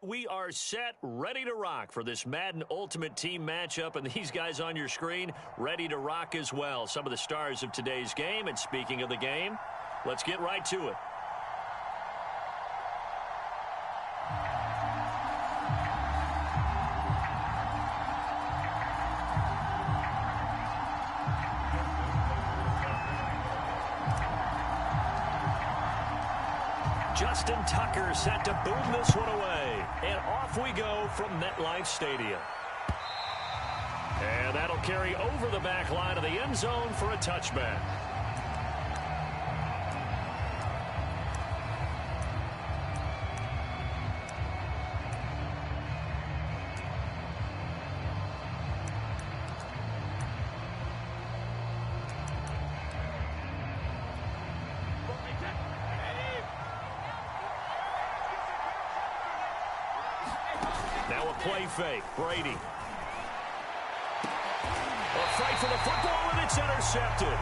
We are set, ready to rock for this Madden Ultimate Team matchup, and these guys on your screen ready to rock as well. Some of the stars of today's game, and speaking of the game, let's get right to it. Justin Tucker set to boom this one away. And off we go from MetLife Stadium. And that'll carry over the back line of the end zone for a touchback. Now a play fake. Brady. A fight for the football, and it's intercepted.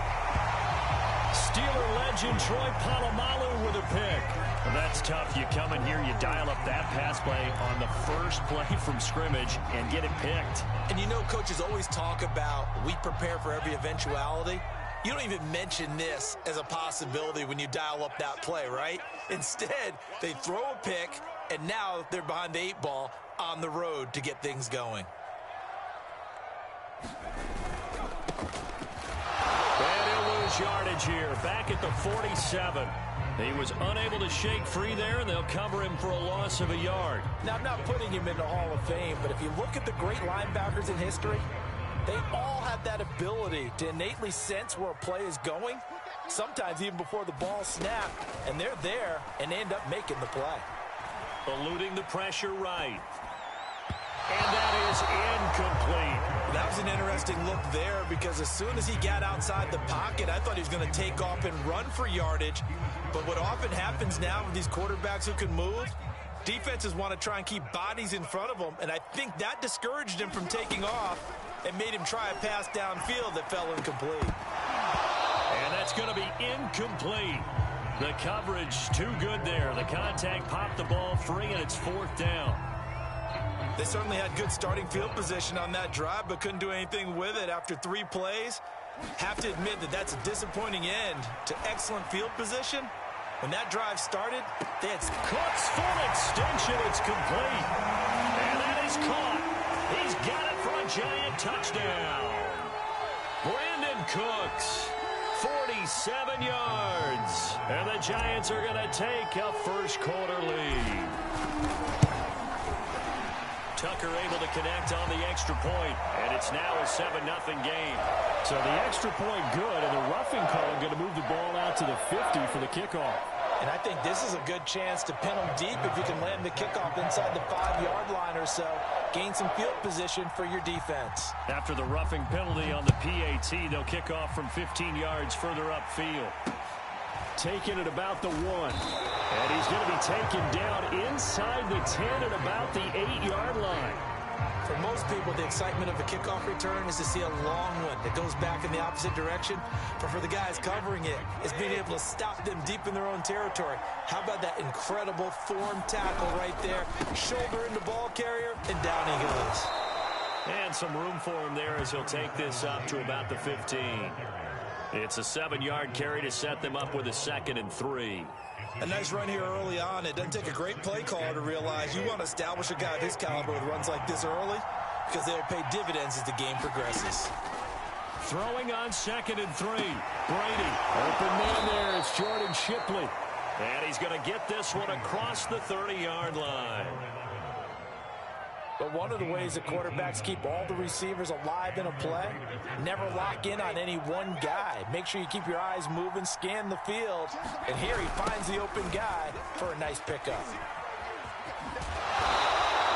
Steeler legend Troy Polamalu with a pick. And that's tough. You come in here, you dial up that pass play on the first play from scrimmage and get it picked. And you know coaches always talk about we prepare for every eventuality. You don't even mention this as a possibility when you dial up that play, right? Instead, they throw a pick, and now they're behind the 8 ball on the road to get things going. And he'll lose yardage here, back at the 47. He was unable to shake free there, and they'll cover him for a loss of a yard. Now, I'm not putting him in the Hall of Fame, but if you look at the great linebackers in history, they all have that ability to innately sense where a play is going, sometimes even before the ball snapped, and they're there and end up making the play. Eluding the pressure right. And that is incomplete. That was an interesting look there because as soon as he got outside the pocket, I thought he was going to take off and run for yardage. But what often happens now with these quarterbacks who can move, defenses want to try and keep bodies in front of them, and I think that discouraged him from taking off and made him try a pass downfield that fell incomplete. And that's going to be incomplete. The coverage too good there. The contact popped the ball free, and it's 4th down. They certainly had good starting field position on that drive, but couldn't do anything with it after 3 plays. Have to admit that that's a disappointing end to excellent field position. When that drive started, they had Cooks full extension. It's complete. And that is caught. He's got it for a giant touchdown. Brandon Cooks, 47 yards. And the Giants are going to take a first-quarter lead. Tucker able to connect on the extra point, and it's now a 7-0 game. So the extra point good, and the roughing call going to move the ball out to the 50 for the kickoff. And I think this is a good chance to pin them deep if you can land the kickoff inside the 5-yard line or so. Gain some field position for your defense. After the roughing penalty on the PAT, they'll kick off from 15 yards further upfield. Taken at about the 1. And he's going to be taken down inside the 10 at about the 8-yard line. For most people, the excitement of a kickoff return is to see a long one that goes back in the opposite direction. But for the guys covering it, it's being able to stop them deep in their own territory. How about that incredible form tackle right there? Shoulder into ball carrier, and down he goes. And some room for him there as he'll take this up to about the 15. It's a 7-yard carry to set them up with a 2nd and 3. A nice run here early on. It doesn't take a great play caller to realize you want to establish a guy of his caliber with runs like this early because they'll pay dividends as the game progresses. Throwing on 2nd and 3. Brady. Open man there. It's Jordan Shipley. And he's going to get this one across the 30-yard line. But one of the ways that quarterbacks keep all the receivers alive in a play, never lock in on any one guy. Make sure you keep your eyes moving, scan the field. And here he finds the open guy for a nice pickup.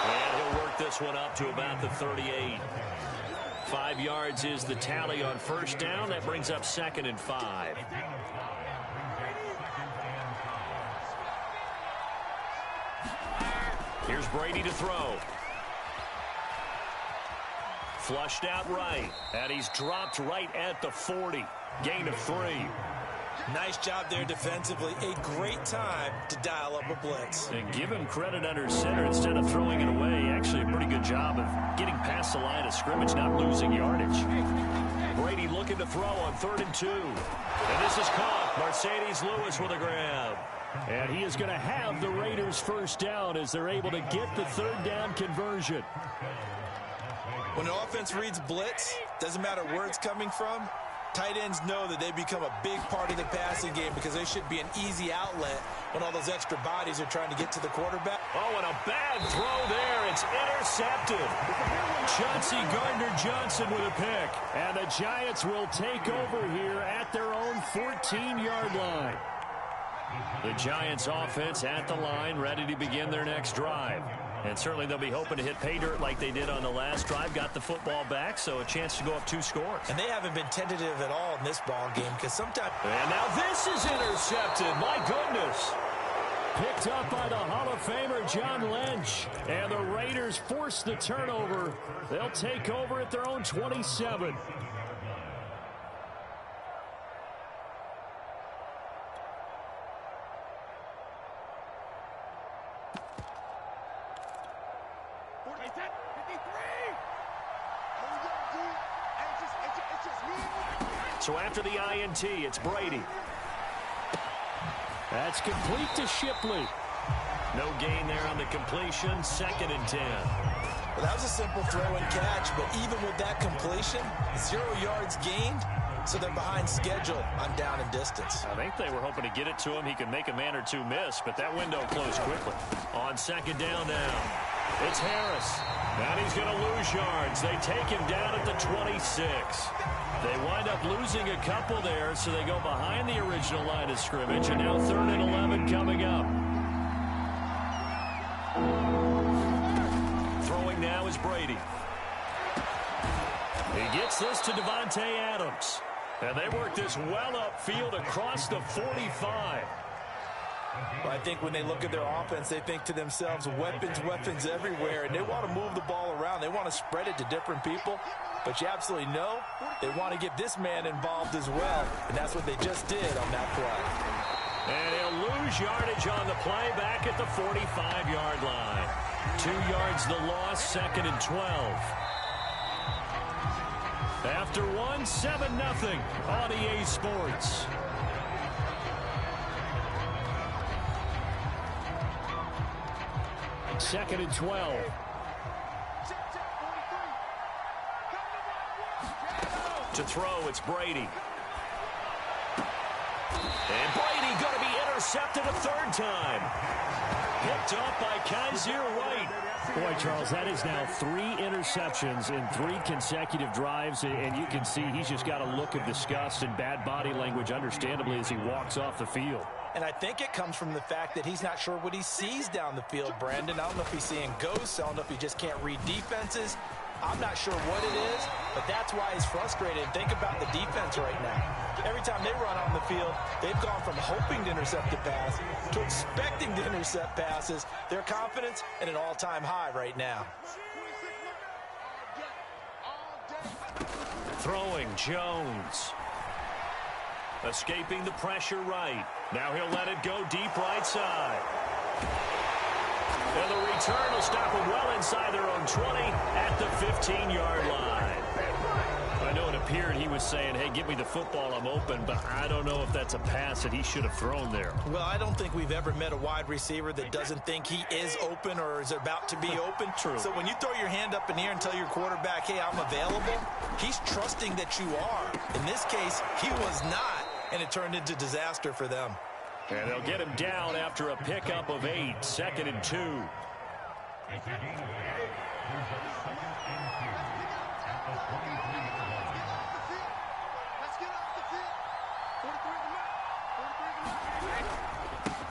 And he'll work this one up to about the 38. 5 yards is the tally on first down. That brings up 2nd and 5. Here's Brady to throw. Flushed out right, and he's dropped right at the 40. Gain of 3. Nice job there defensively. A great time to dial up a blitz. And give him credit under center instead of throwing it away. Actually, a pretty good job of getting past the line of scrimmage, not losing yardage. Brady looking to throw on 3rd and 2. And this is caught. Mercedes Lewis with a grab. And he is going to have the Raiders first down as they're able to get the 3rd down conversion. When the offense reads blitz, doesn't matter where it's coming from, tight ends know that they become a big part of the passing game because they should be an easy outlet when all those extra bodies are trying to get to the quarterback. Oh, and a bad throw there. It's intercepted. Chauncey Gardner-Johnson with a pick. And the Giants will take over here at their own 14-yard line. The Giants offense at the line, ready to begin their next drive. And certainly they'll be hoping to hit pay dirt like they did on the last drive. Got the football back, so a chance to go up 2 scores. And they haven't been tentative at all in this ball game because sometimes... And now this is intercepted. My goodness. Picked up by the Hall of Famer John Lynch. And the Raiders force the turnover. They'll take over at their own 27. So after the INT, it's Brady. That's complete to Shipley. No gain there on the completion. 2nd and 10. Well, that was a simple throw and catch, but even with that completion, 0 yards gained, so they're behind schedule on down and distance. I think they were hoping to get it to him. He could make a man or 2 miss, but that window closed quickly. On 2nd down now, it's Harris. And he's going to lose yards. They take him down at the 26. They wind up losing a couple there, so they go behind the original line of scrimmage, and now 3rd and 11 coming up. Throwing now is Brady. He gets this to Devontae Adams. And they work this well upfield across the 45. Well, I think when they look at their offense, they think to themselves, weapons everywhere, and they want to move the ball around. They want to spread it to different people, but you absolutely know they want to get this man involved as well, and that's what they just did on that play. And he'll lose yardage on the play back at the 45-yard line. 2 yards the loss, 2nd and 12. After 7-0 on EA Sports. Second and 12. To throw, it's Brady. And Brady going to be intercepted a 3rd time. Picked up by Kaiser White. Boy, Charles, that is now 3 interceptions in 3 consecutive drives, and you can see he's just got a look of disgust and bad body language, understandably, as he walks off the field. And I think it comes from the fact that he's not sure what he sees down the field, Brandon. I don't know if he's seeing ghosts. I don't know if he just can't read defenses. I'm not sure what it is, but that's why he's frustrated. Think about the defense right now. Every time they run on the field, they've gone from hoping to intercept a pass to expecting to intercept passes. Their confidence at an all-time high right now. Throwing, Jones. Escaping the pressure right. Now he'll let it go deep right side. And the return will stop them well inside their own 20 at the 15-yard line. I know it appeared he was saying, hey, give me the football, I'm open, but I don't know if that's a pass that he should have thrown there. Well, I don't think we've ever met a wide receiver that doesn't think he is open or is about to be open. True. So when you throw your hand up in the air and tell your quarterback, hey, I'm available, he's trusting that you are. In this case, he was not, and it turned into disaster for them. And they'll get him down after a pickup of 8, 2nd and 2.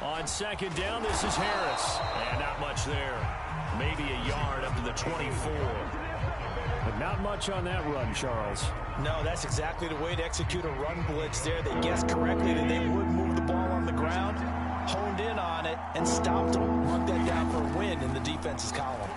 On 2nd down, this is Harris. And not much there. Maybe a yard up to the 24. But not much on that run, Charles. No, that's exactly the way to execute a run blitz there. They guessed correctly that they would move the ball on the ground, honed in on it, and stopped them. Mark that down for a win in the defense's column.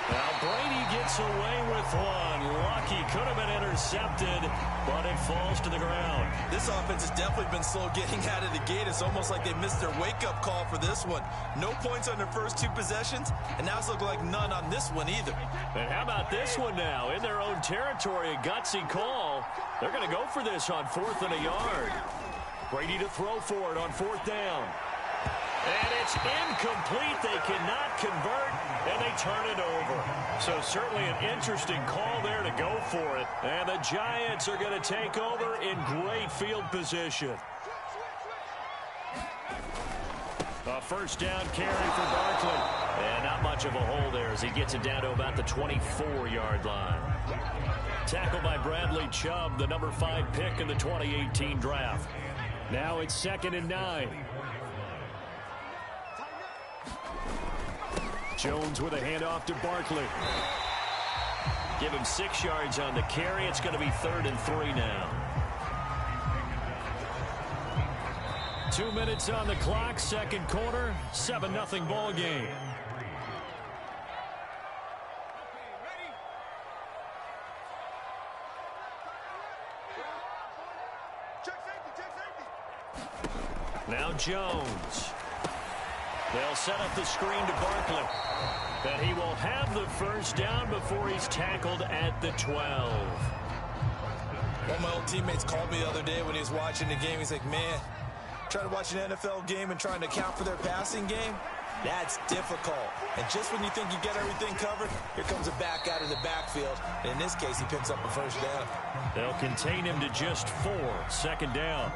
Now Brady gets away with one. Lucky, could have been intercepted, but it falls to the ground. This offense has definitely been slow getting out of the gate. It's almost like they missed their wake-up call for this one. No points on their first 2 possessions, and now it's looking like none on this one either. And how about this one now? In their own territory, a gutsy call. They're going to go for this on 4th and a yard. Brady to throw for it on 4th down. And it's incomplete. They cannot convert, and they turn it over. So certainly an interesting call there to go for it. And the Giants are going to take over in great field position. A first down carry for Barkley. And not much of a hole there as he gets it down to about the 24-yard line. Tackled by Bradley Chubb, the number 5 pick in the 2018 draft. Now it's 2nd and 9. Jones with a handoff to Barkley. Give him 6 yards on the carry. It's going to be 3rd and 3 now. 2 minutes on the clock, second quarter, 7-0 ball game. Now Jones. They'll set up the screen to Barkley. And he will have the first down before he's tackled at the 12. One of my old teammates called me the other day when he was watching the game. He's like, man, trying to watch an NFL game and trying to account for their passing game, that's difficult. And just when you think you get everything covered, here comes a back out of the backfield. And in this case, he picks up a first down. They'll contain him to just 4, 2nd down.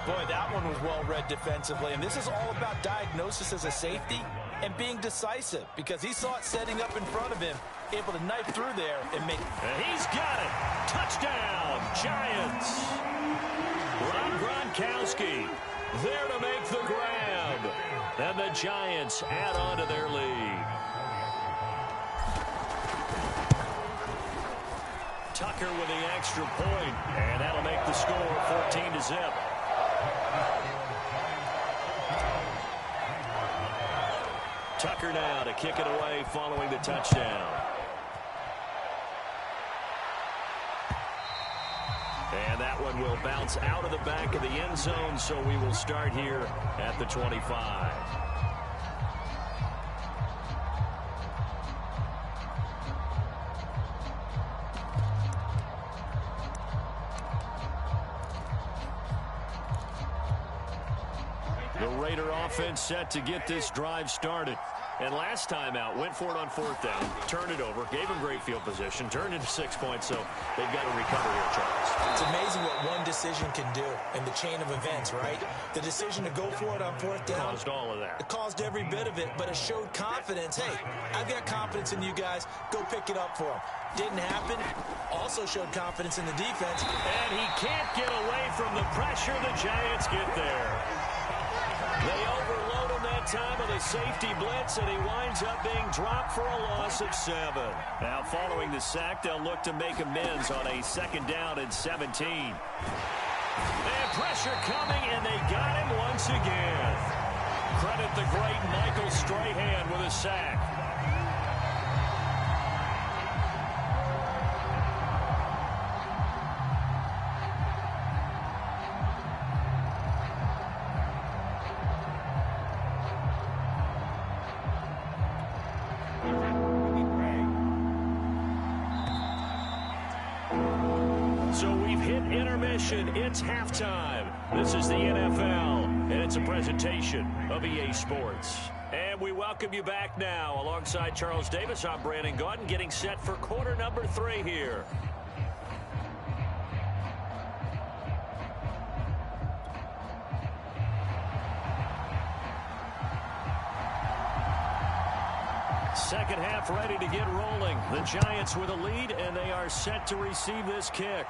Boy, that one was well-read defensively. And this is all about diagnosis as a safety and being decisive, because he saw it setting up in front of him, able to knife through there and make... And he's got it. Touchdown, Giants. Rob Gronkowski there to make the grab. And the Giants add on to their lead. Tucker with the extra point, and that'll make the score 14-0. Tucker now to kick it away following the touchdown. And that one will bounce out of the back of the end zone, so we will start here at the 25. The Raider offense set to get this drive started. And last time out, went for it on 4th down, turned it over, gave him great field position, turned into 6 points, so they've got to recover here, Charles. It's amazing what one decision can do in the chain of events, right? The decision to go for it on 4th down. Caused all of that. It caused every bit of it, but it showed confidence. Hey, I've got confidence in you guys. Go pick it up for them. Didn't happen. Also showed confidence in the defense. And he can't get away from the pressure. The Giants get there. They overload him that time with a safety blitz, and he winds up being dropped for a loss of 7. Now, following the sack, they'll look to make amends on a 2nd down and 17. And pressure coming, and they got him once again. Credit the great Michael Strahan with a sack. It's halftime. This is the NFL, and it's a presentation of EA Sports. And we welcome you back now. Alongside Charles Davis, I'm Brandon Gaudin, getting set for quarter number 3 here. Second half ready to get rolling. The Giants with a lead, and they are set to receive this kick.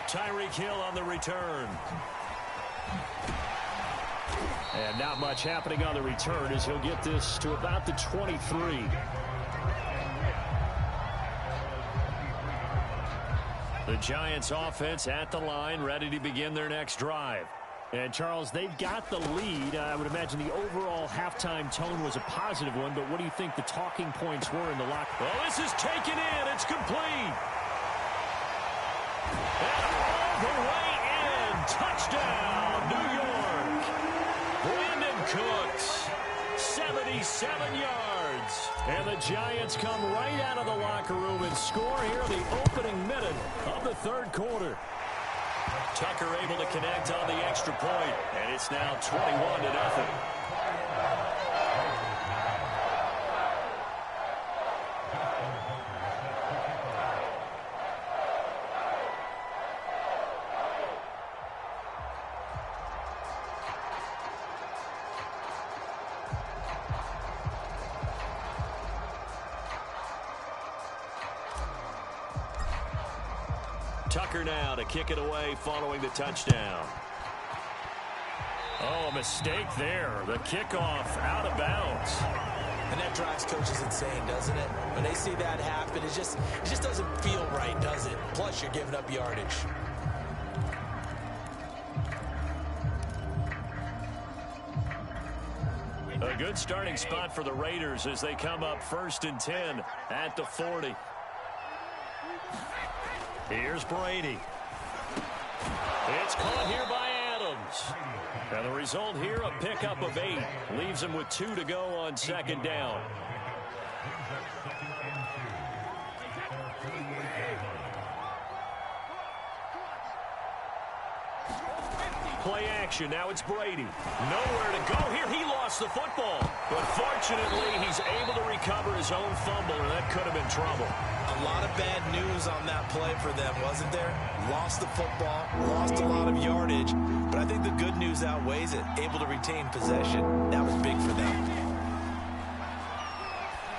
Tyreek Hill on the return. And not much happening on the return as he'll get this to about the 23. The Giants offense at the line, ready to begin their next drive. And, Charles, they've got the lead. I would imagine the overall halftime tone was a positive one, but what do you think the talking points were in the locker room? Well, this is taken in. It's complete. And all the way in. Touchdown, New York. Brandon Cooks, 77 yards. And the Giants come right out of the locker room and score here in the opening minute of the third quarter. Tucker able to connect on the extra point, and it's now 21-0. Tucker now to kick it away following the touchdown. Oh, a mistake there. The kickoff out of bounds. And that drives coaches insane, doesn't it? When they see that happen, it just doesn't feel right, does it? Plus, you're giving up yardage. A good starting spot for the Raiders as they come up 1st and 10 at the 40. Here's Brady. It's caught here by Adams. And the result here, a pickup of 8. Leaves him with 2 to go on 2nd down. Play action. Now it's Brady. Nowhere to go here. He lost the football. But fortunately, he's able to recover his own fumble, and that could have been trouble. A lot of bad news on that play for them, wasn't there? Lost the football, lost a lot of yardage, but I think the good news outweighs it. Able to retain possession. That was big for them.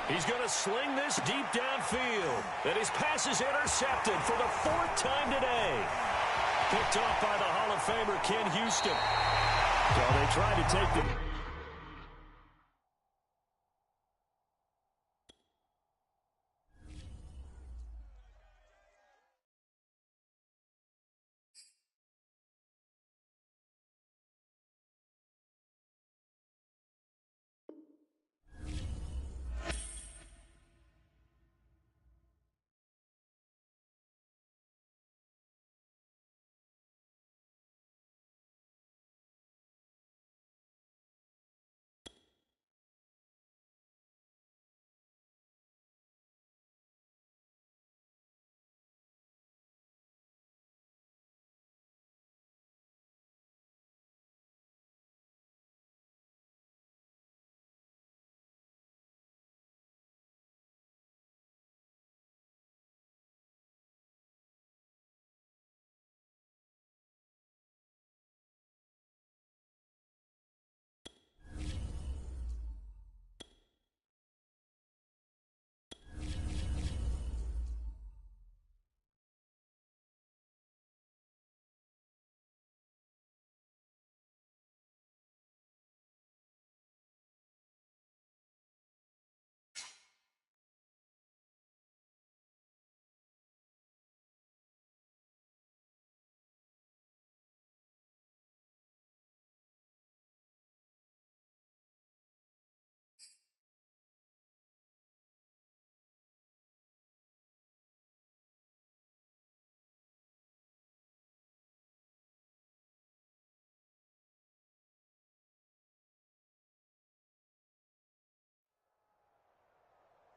He's going to sling this deep downfield. And his pass is intercepted for the 4th time today. Picked off by the Hall of Famer Ken Houston. So they tried to take the...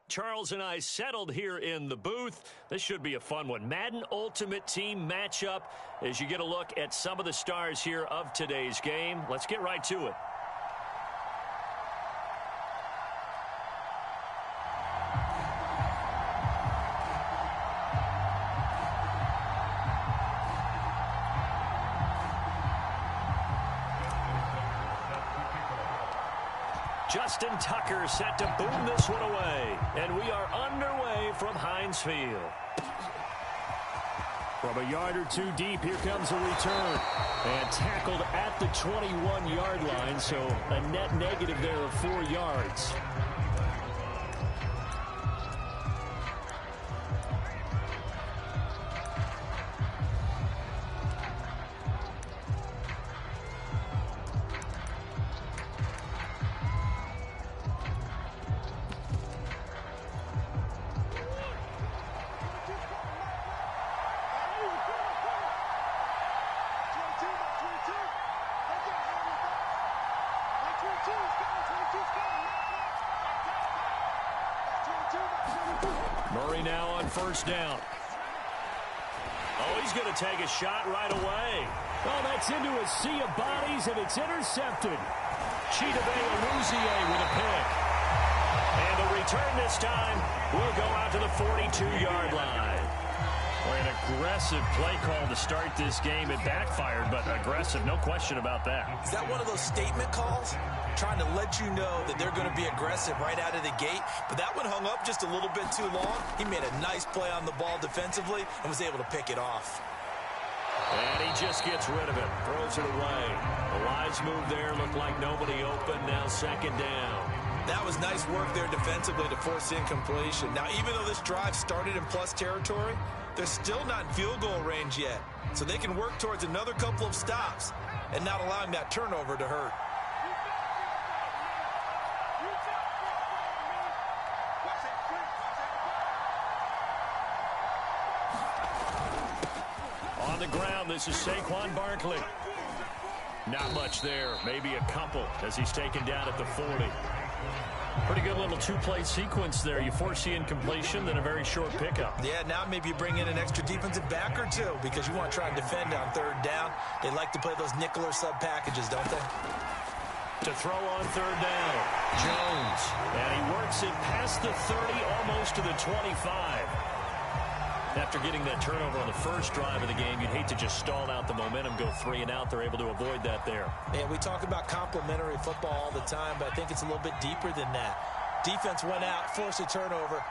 Charles and I settled here in the booth. This should be a fun one. Madden Ultimate Team matchup as you get a look at some of the stars here of today's game. Let's get right to it. Justin Tucker set to boom this one away. And we are underway from Heinz Field. From a yard or two deep, here comes a return. And tackled at the 21-yard line, so a net negative there of 4 yards. Murray now on first down. Oh, he's going to take a shot right away. Oh, that's into a sea of bodies, and it's intercepted. Chidobe Awuzie with a pick. And the return this time will go out to the 42-yard line. Boy, an aggressive play call to start this game. It backfired, but aggressive, no question about that. Is that one of those statement calls? Trying to let you know that they're going to be aggressive right out of the gate. But that one hung up just a little bit too long. He made a nice play on the ball defensively and was able to pick it off. And he just gets rid of it. Throws it away. A wise move there. Looked like nobody open. Now second down. That was nice work there defensively to force incompletion. Now, even though this drive started in plus territory, they're still not in field goal range yet. So they can work towards another couple of stops and not allowing that turnover to hurt. On the ground, this is Saquon Barkley. Not much there, maybe a couple as he's taken down at the 40. Pretty good little two-play sequence there. You force the incompletion, then a very short pickup. Yeah, now maybe you bring in an extra defensive back or two because you want to try and defend on third down. They like to play those nickel or sub packages, don't they? To throw on third down, Jones. And he works it past the 30, almost to the 25. After getting that turnover on the first drive of the game, you'd hate to just stall out the momentum, go 3 and out. They're able to avoid that there. Yeah, we talk about complementary football all the time, but I think it's a little bit deeper than that. Defense went out, forced a turnover,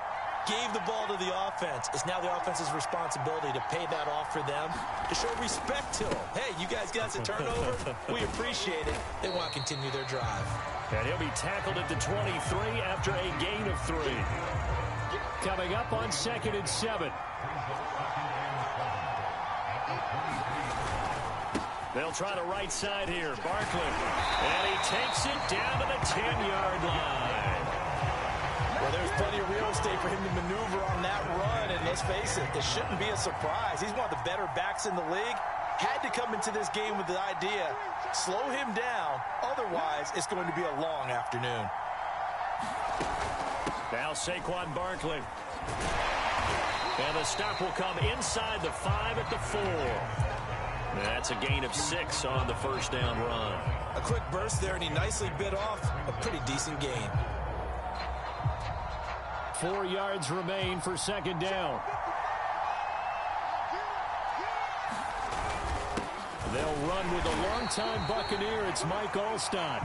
gave the ball to the offense. It's now the offense's responsibility to pay that off for them, to show respect to them. Hey, you guys got a turnover? We appreciate it. They want to continue their drive. And he'll be tackled at the 23 after a gain of 3. Coming up on 2nd and 7. They'll try the right side here. Barkley. And he takes it down to the 10-yard line. Well, there's plenty of real estate for him to maneuver on that run. And let's face it, this shouldn't be a surprise. He's one of the better backs in the league. Had to come into this game with the idea, slow him down. Otherwise, it's going to be a long afternoon. Now Saquon Barkley. And the stop will come inside the 5 at the 4. That's a gain of 6 on the first down run. A quick burst there, and he nicely bit off a pretty decent gain. 4 yards remain for second down. They'll run with a longtime Buccaneer. It's Mike Alstott.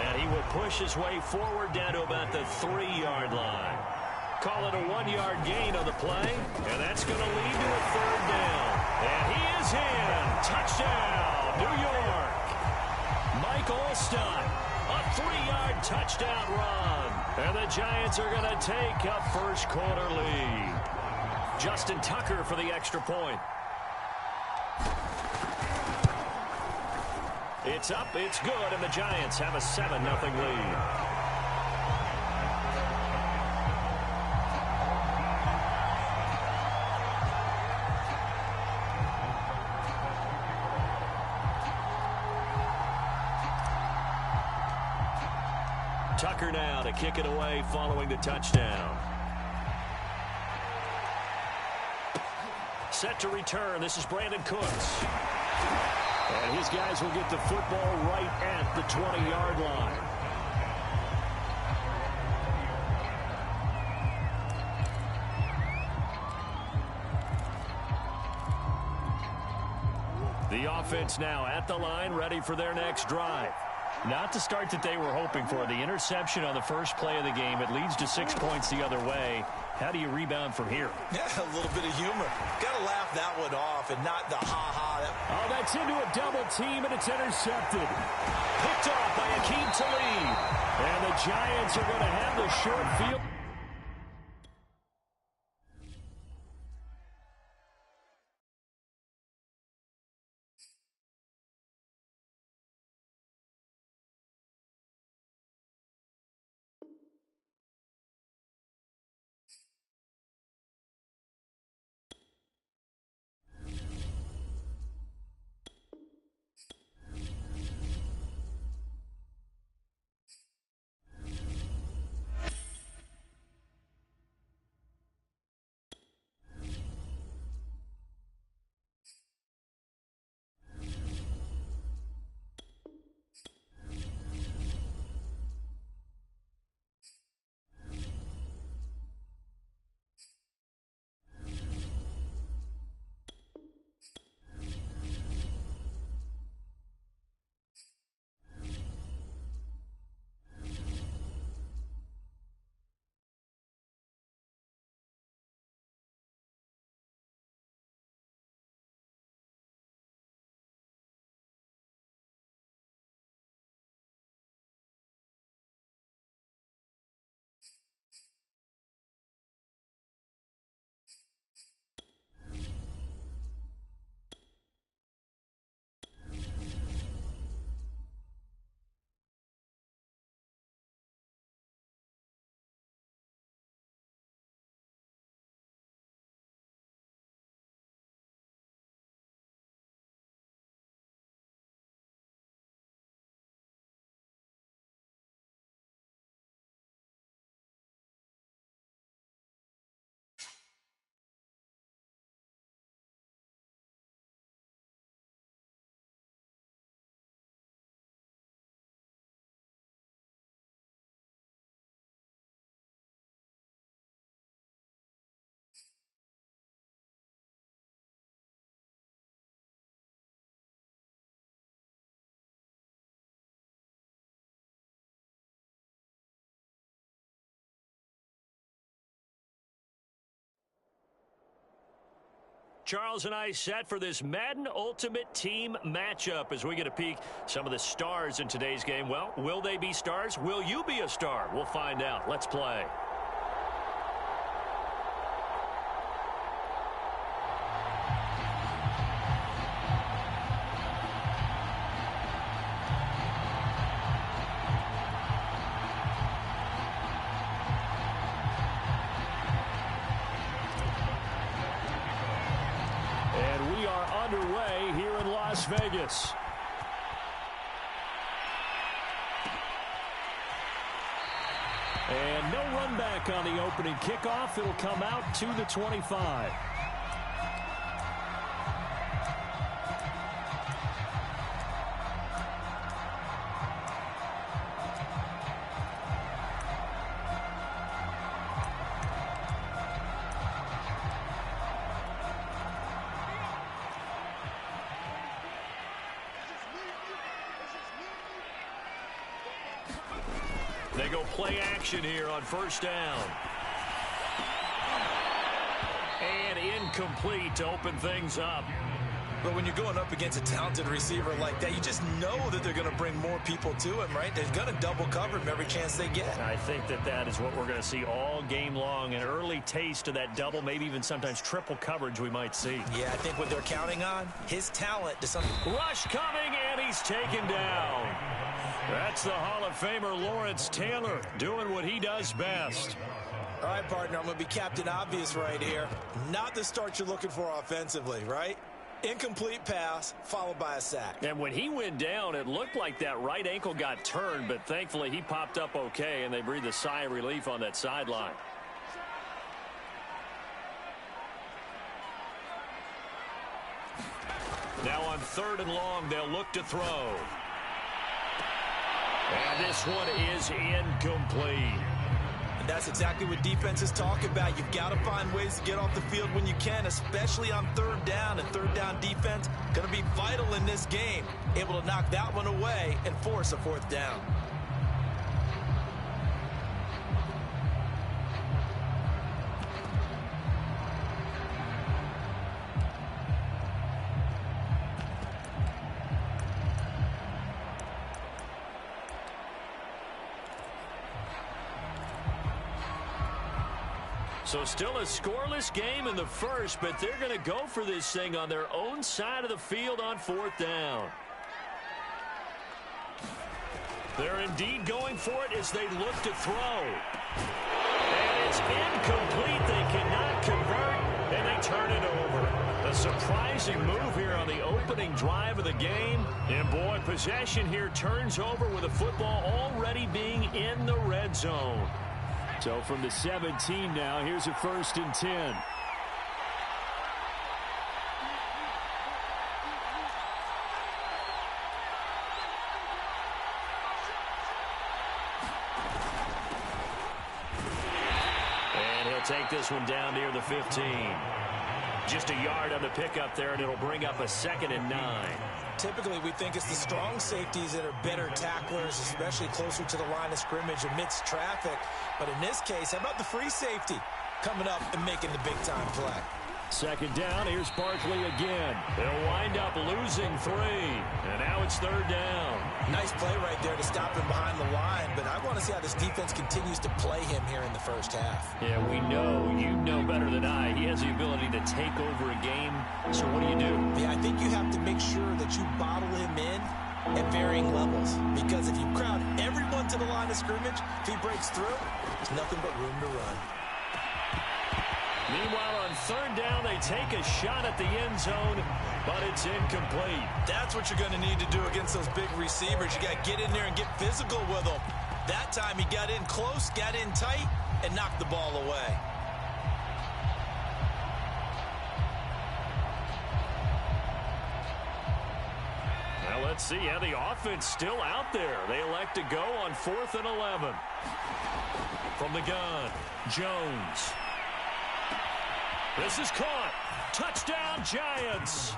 And he will push his way forward down to about the 3-yard line. Call it a 1-yard gain on the play, and that's going to lead to a third down. And he is in. Touchdown, New York. Mike Alstott, a 3-yard touchdown run. And the Giants are going to take a first-quarter lead. Justin Tucker for the extra point. It's up, it's good, and the Giants have a 7-0 lead. Tucker now to kick it away following the touchdown. Set to return. This is Brandon Cooks. And his guys will get the football right at the 20-yard line. The offense now at the line, ready for their next drive. Not the start that they were hoping for. The interception on the first play of the game. It leads to 6 points the other way. How do you rebound from here? Yeah, a little bit of humor. Got to laugh that one off and not the ha-ha. Oh, that's into a double team, and it's intercepted. Picked off by Akeem Talib. And the Giants are going to have the short field. Charles and I set for this Madden Ultimate Team matchup as we get a peek some of the stars in today's game. Well, will they be stars? Will you be a star? We'll find out. Let's play. Underway here in Las Vegas. And no run back on the opening kickoff. It'll come out to the 25. They go play action here on first down. And incomplete to open things up. But when you're going up against a talented receiver like that, you just know that they're going to bring more people to him, right? They're going to double cover him every chance they get. I think that is what we're going to see all game long. An early taste of that double, maybe even sometimes triple coverage we might see. Yeah, I think what they're counting on, his talent to some... Rush coming, and he's taken down. That's the Hall of Famer Lawrence Taylor doing what he does best. All right, partner, I'm going to be Captain Obvious right here. Not the start you're looking for offensively, right? Incomplete pass, followed by a sack. And when he went down, it looked like that right ankle got turned, but thankfully he popped up okay, and they breathed a sigh of relief on that sideline. Now on 3rd and long, they'll look to throw. And this one is incomplete. And that's exactly what defenses talk about. You've got to find ways to get off the field when you can, especially on 3rd down. And 3rd down defense going to be vital in this game. Able to knock that one away and force a 4th down. So still a scoreless game in the first, but they're going to go for this thing on their own side of the field on 4th down. They're indeed going for it as they look to throw. And it's incomplete. They cannot convert, and they turn it over. A surprising move here on the opening drive of the game. And boy, possession here turns over with the football already being in the red zone. So from the 17 now, here's a 1st and 10. And he'll take this one down near the 15. Just a yard on the pickup there, and it'll bring up a 2nd and 9. Typically, we think it's the strong safeties that are better tacklers, especially closer to the line of scrimmage amidst traffic. But in this case, how about the free safety coming up and making the big-time play? 2nd down, here's Barkley again. They'll wind up losing 3, and now it's 3rd down. Nice play right there to stop him behind the line, but I want to see how this defense continues to play him here in the first half. Yeah, we know, you know better than I, he has the ability to take over a game, so what do you do? Yeah, I think you have to make sure that you bottle him in at varying levels, because if you crowd everyone to the line of scrimmage, if he breaks through, there's nothing but room to run. Meanwhile, on 3rd down, they take a shot at the end zone, but it's incomplete. That's what you're going to need to do against those big receivers. You got to get in there and get physical with them. That time he got in close, got in tight, and knocked the ball away. Now let's see how the offense still out there. They elect to go on 4th and 11. From the gun, Jones. This is caught. Touchdown, Giants.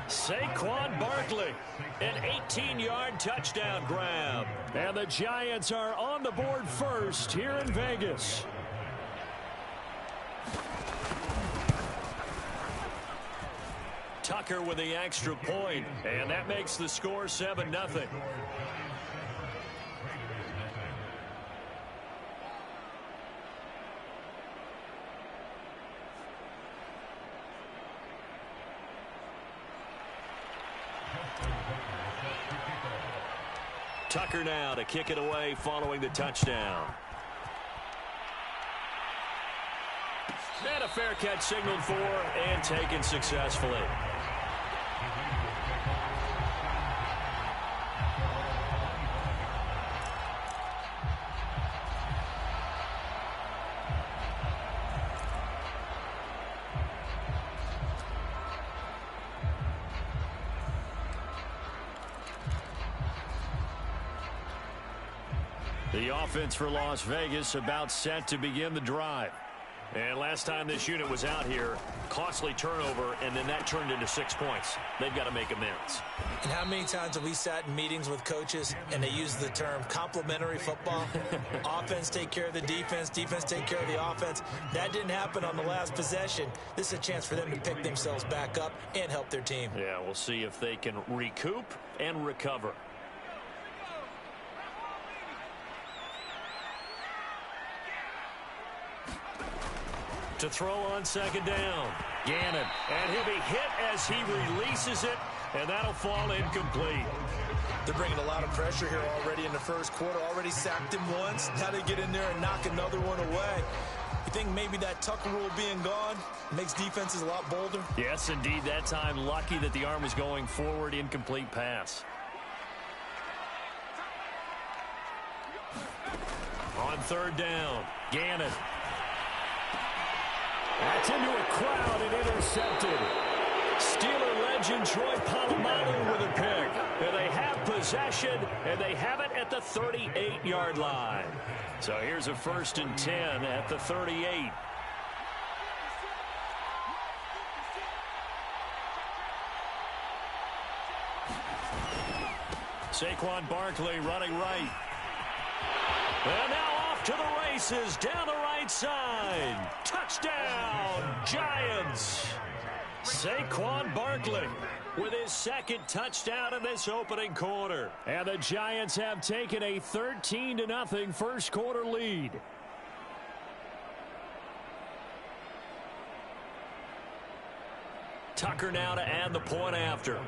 Saquon Barkley, an 18-yard touchdown grab. And the Giants are on the board first here in Vegas. Tucker with the extra point, and that makes the score 7-0. Tucker now to kick it away following the touchdown. And a fair catch signaled for and taken successfully. The offense for Las Vegas about set to begin the drive. And last time this unit was out here, costly turnover, and then that turned into 6 points. They've got to make amends. And how many times have we sat in meetings with coaches and they use the term complementary football? Offense take care of the defense, defense take care of the offense. That didn't happen on the last possession. This is a chance for them to pick themselves back up and help their team. Yeah, we'll see if they can recoup and recover. To throw on second down. Gannon. And he'll be hit as he releases it, and that'll fall incomplete. They're bringing a lot of pressure here already in the first quarter. Already sacked him once. Now they get in there and knock another one away. You think maybe that Tucker rule being gone makes defenses a lot bolder? Yes, indeed. That time, lucky that the arm was going forward. Incomplete pass. On third down, Gannon. That's into a crowd and intercepted. Steeler legend Troy Polamalu with a pick. And they have possession, and they have it at the 38-yard line. So here's a 1st and 10 at the 38. Saquon Barkley running right. And now off to the races down the right side. Touchdown, Giants. Saquon Barkley with his second touchdown in this opening quarter. And the Giants have taken a 13-0 first quarter lead. Tucker now to add the point after.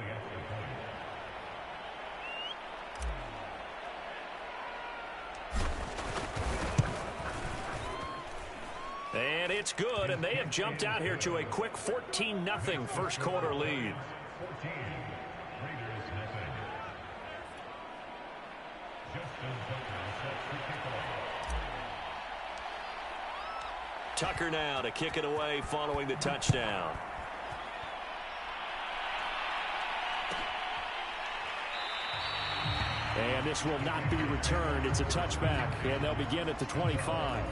And it's good, and they have jumped out here to a quick 14-0 first quarter lead. Tucker now to kick it away following the touchdown. And this will not be returned. It's a touchback, and they'll begin at the 25.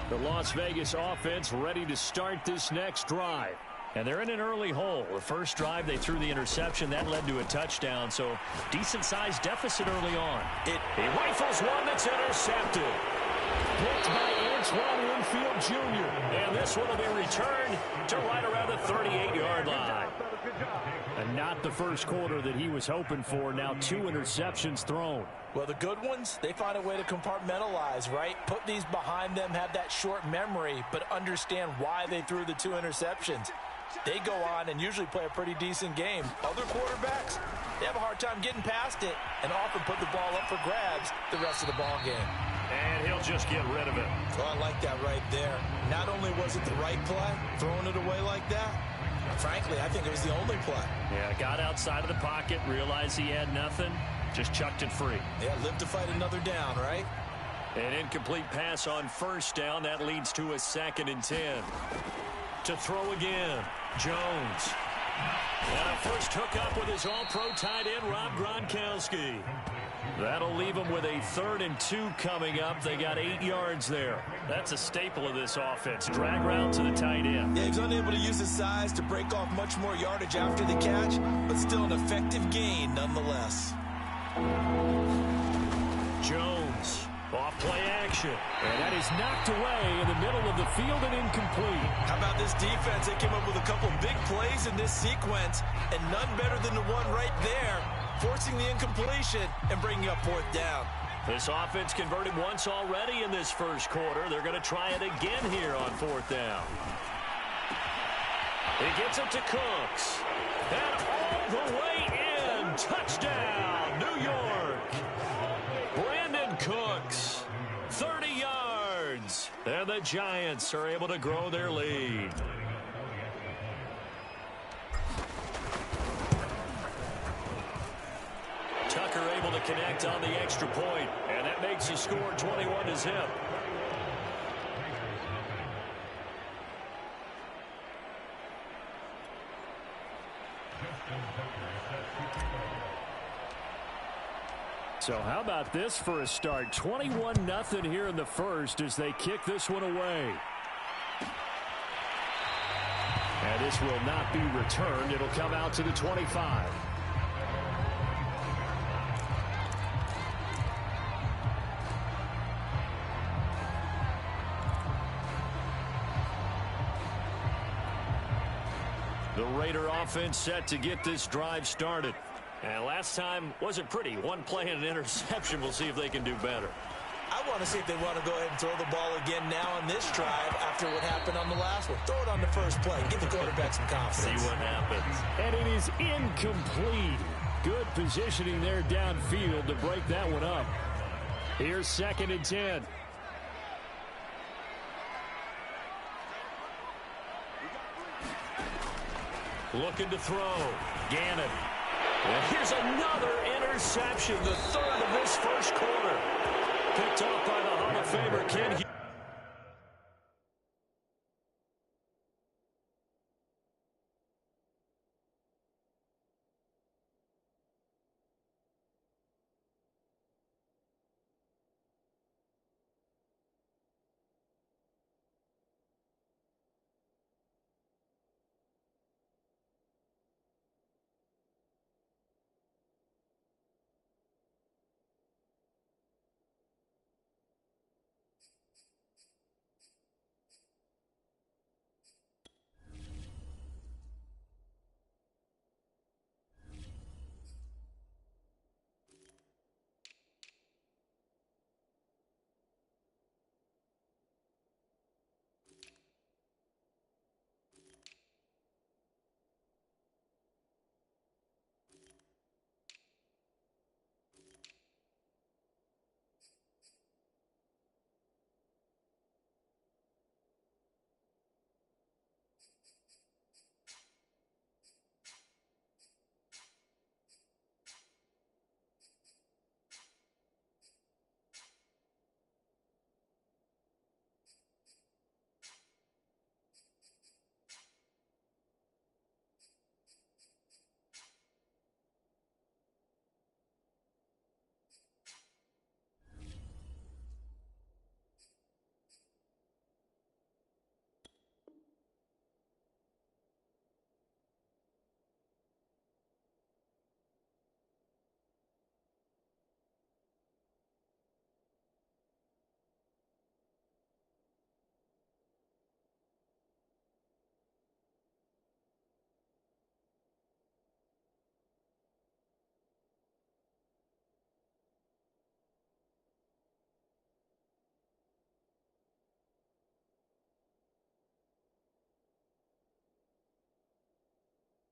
The Las Vegas offense ready to start this next drive. And they're in an early hole. The first drive, they threw the interception. That led to a touchdown. So decent-sized deficit early on. He rifles one that's intercepted. Picked by Antoine Winfield Jr. And this one will be returned to right around the 38-yard line. And not the first quarter that he was hoping for. Now 2 interceptions thrown. Well, the good ones, they find a way to compartmentalize, right? Put these behind them, have that short memory, but understand why they threw the 2 interceptions. They go on and usually play a pretty decent game. Other quarterbacks, they have a hard time getting past it and often put the ball up for grabs the rest of the ball game. And he'll just get rid of it. Well, I like that right there. Not only was it the right play, throwing it away like that, frankly, I think it was the only play. Yeah, got outside of the pocket, realized he had nothing, just chucked it free. Yeah, live to fight another down, right? An incomplete pass on first down. That leads to a 2nd and 10. To throw again, Jones. And a first hookup with his all-pro tight end, Rob Gronkowski. That'll leave them with a 3rd and 2 coming up. They got 8 yards there. That's a staple of this offense. Drag route to the tight end. Yeah, he was unable to use his size to break off much more yardage after the catch, but still an effective gain nonetheless. Jones, off play action. And that is knocked away in the middle of the field and incomplete. How about this defense? They came up with a couple big plays in this sequence, and none better than the one right there, forcing the incompletion and bringing up 4th down. This offense converted once already in this first quarter. They're going to try it again here on 4th down. He gets it to Cooks. And all the way in. Touchdown, New York. Brandon Cooks, 30 yards. And the Giants are able to grow their lead. Tucker able to connect on the extra point, and that makes the score 21-0. So how about this for a start? 21-0 here in the first as they kick this one away. And this will not be returned. It'll come out to the 25. The Raider offense set to get this drive started. And last time wasn't pretty. One play and an interception. We'll see if they can do better. I want to see if they want to go ahead and throw the ball again now on this drive after what happened on the last one. Throw it on the first play. Give the quarterback some confidence. See what happens. And it is incomplete. Good positioning there downfield to break that one up. Here's 2nd and 10. Looking to throw. Gannon. And here's another interception, the 3rd of this first quarter. Picked off by the Hall of Famer Ken Hughes.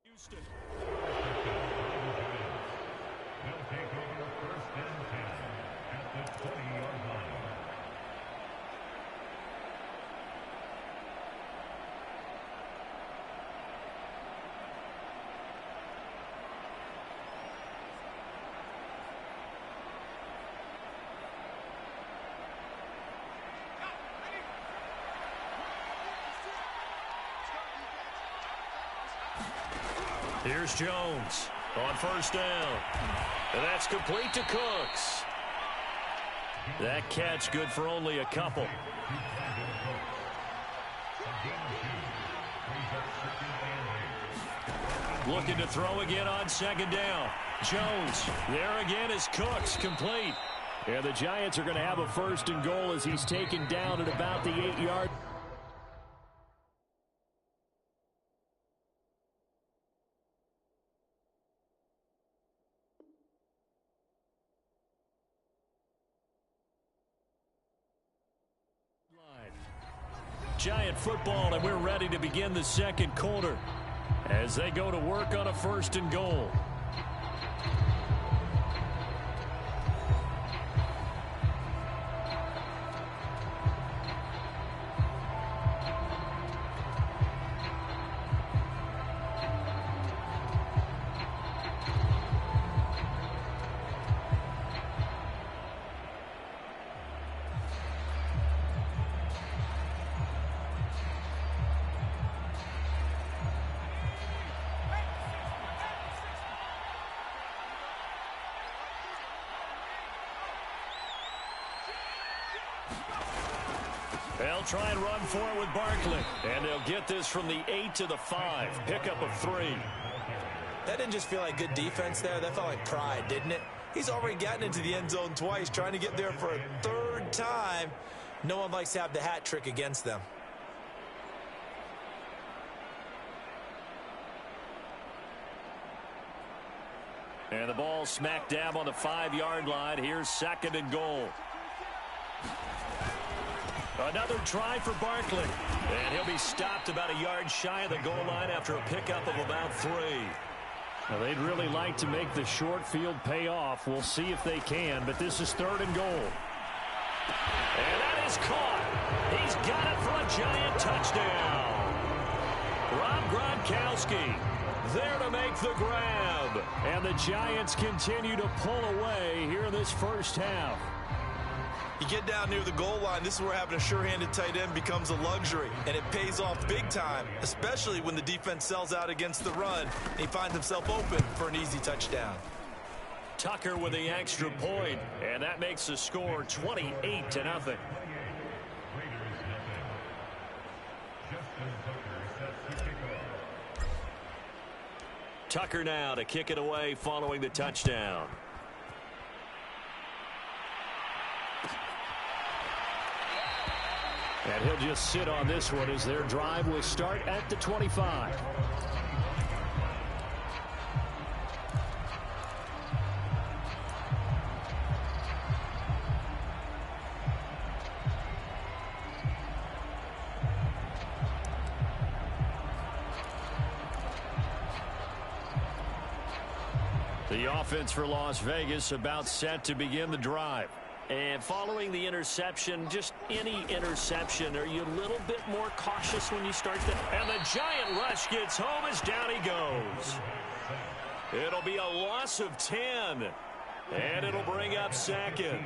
Houston. They'll take over 1st and 10 at the 20-yard line. Here's Jones. on first down. And that's complete to Cooks. That catch good for only a couple. Looking to throw again on second down. Jones, there again is Cooks, complete. And the Giants are going to have a first and goal as he's taken down at about the 8-yard. Giant football, and we're ready to begin the second quarter as they go to work on a first and goal. They'll try and run for it with Barkley. And they'll get this from the 8 to the 5. Pickup of 3. That didn't just feel like good defense there. That felt like pride, didn't it? He's already gotten into the end zone twice, trying to get there for a third time. No one likes to have the hat trick against them. And the ball smack dab on the 5-yard line. Here's second and goal. Another try for Barkley. And he'll be stopped about a yard shy of the goal line after a pickup of about 3. Now, they'd really like to make the short field pay off. We'll see if they can, but this is third and goal. And that is caught. He's got it for a Giant touchdown. Rob Gronkowski there to make the grab. And the Giants continue to pull away here in this first half. You get down near the goal line, this is where having a sure-handed tight end becomes a luxury, and it pays off big time, especially when the defense sells out against the run, and he finds himself open for an easy touchdown. Tucker with the extra point, and that makes the score 28-0. Tucker now to kick it away following the touchdown. And he'll just sit on this one as their drive will start at the 25. The offense for Las Vegas about set to begin the drive. And following the interception, just any interception, are you a little bit more cautious when you start that? And the Giant rush gets home as down he goes. It'll be a loss of 10. And it'll bring up second.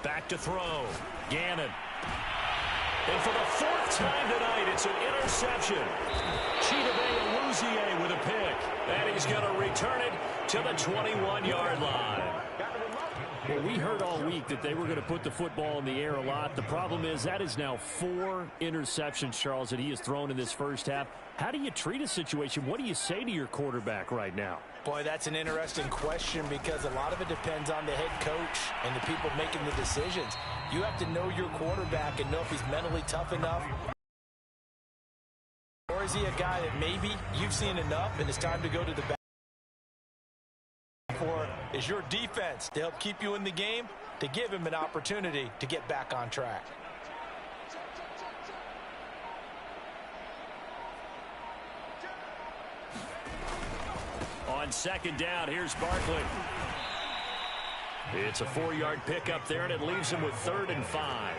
Back to throw. Gannon. And for the 4th time tonight, it's an interception. Chidobe Awuzie with a pick. And he's going to return it to the 21-yard line. Well, we heard all week that they were going to put the football in the air a lot. The problem is that is now 4 interceptions, Charles, that he has thrown in this first half. How do you treat a situation? What do you say to your quarterback right now? Boy, that's an interesting question because a lot of it depends on the head coach and the people making the decisions. You have to know your quarterback and know if he's mentally tough enough. Or is he a guy that maybe you've seen enough and it's time to go to the back? Or is your defense to help keep you in the game to give him an opportunity to get back on track? On second down, here's Barkley. It's a 4-yard pickup there, and it leaves him with 3rd and 5.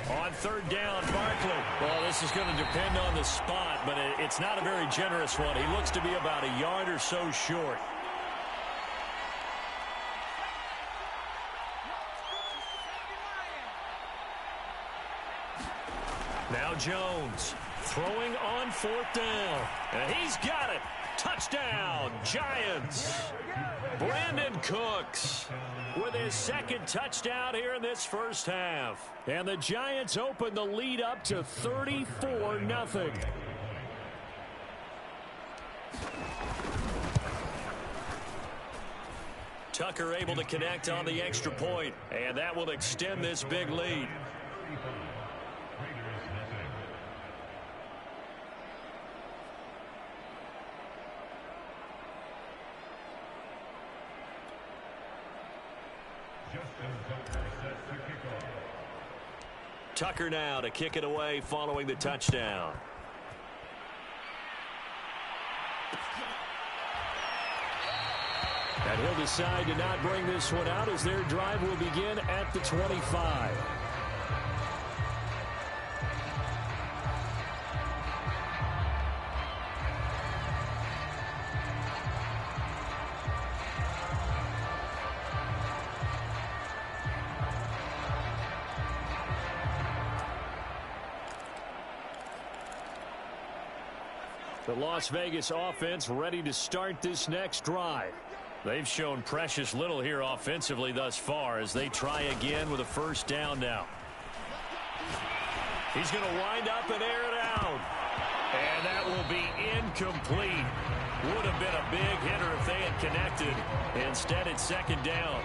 On third down, Barkley. Well, this is going to depend on the spot, but it's not a very generous one. He looks to be about a yard or so short. Now Jones throwing on fourth down. And he's got it. Touchdown, Giants. Brandon Cooks with his second touchdown here in this first half. And the Giants open the lead up to 34-0. Tucker able to connect on the extra point, and that will extend this big lead. Tucker now to kick it away following the touchdown. And he'll decide to not bring this one out as their drive will begin at the 25. The Las Vegas offense ready to start this next drive. They've shown precious little here offensively thus far as they try again with a first down now. He's going to wind up and air it out. And that will be incomplete. Would have been a big hitter if they had connected. Instead, it's second down.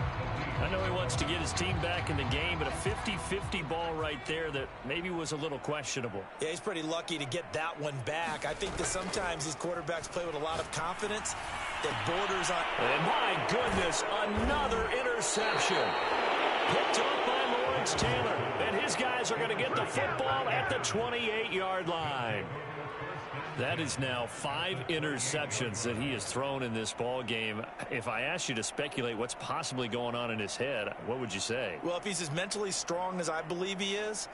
I know he wants to get his team back in the game, but a 50-50 ball right there that maybe was a little questionable. Yeah, he's pretty lucky to get that one back. I think that sometimes these quarterbacks play with a lot of confidence that borders on... And my goodness, another interception. Picked up by Lawrence Taylor. And his guys are going to get the football at the 28-yard line. That is now 5 interceptions that he has thrown in this ball game. If I asked you to speculate what's possibly going on in his head, what would you say? Well, if he's as mentally strong as I believe he is,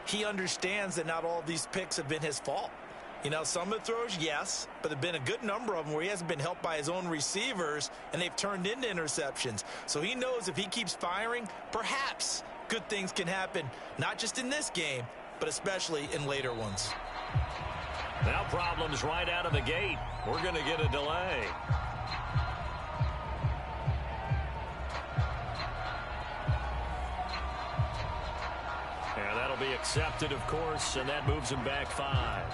he understands that not all of these picks have been his fault. You know, some of the throws, yes, but there have been a good number of them where he hasn't been helped by his own receivers, and they've turned into interceptions. So he knows if he keeps firing, perhaps good things can happen, not just in this game, but especially in later ones. Now problems right out of the gate. We're going to get a delay. And that'll be accepted, of course, and that moves him back 5.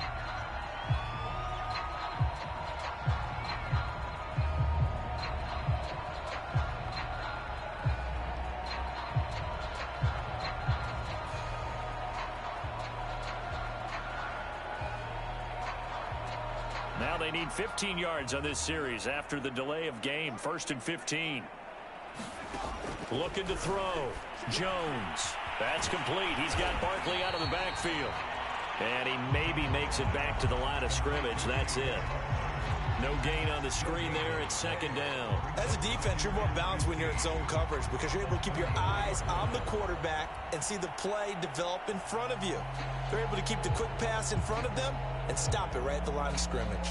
Now they need 15 yards on this series after the delay of game. 1st and 15. Looking to throw. Jones. That's complete. He's got Barkley out of the backfield. And he maybe makes it back to the line of scrimmage. That's it. No gain on the screen there. It's second down. As a defense, you're more balanced when you're in zone coverage because you're able to keep your eyes on the quarterback and see the play develop in front of you. They're able to keep the quick pass in front of them and stop it right at the line of scrimmage.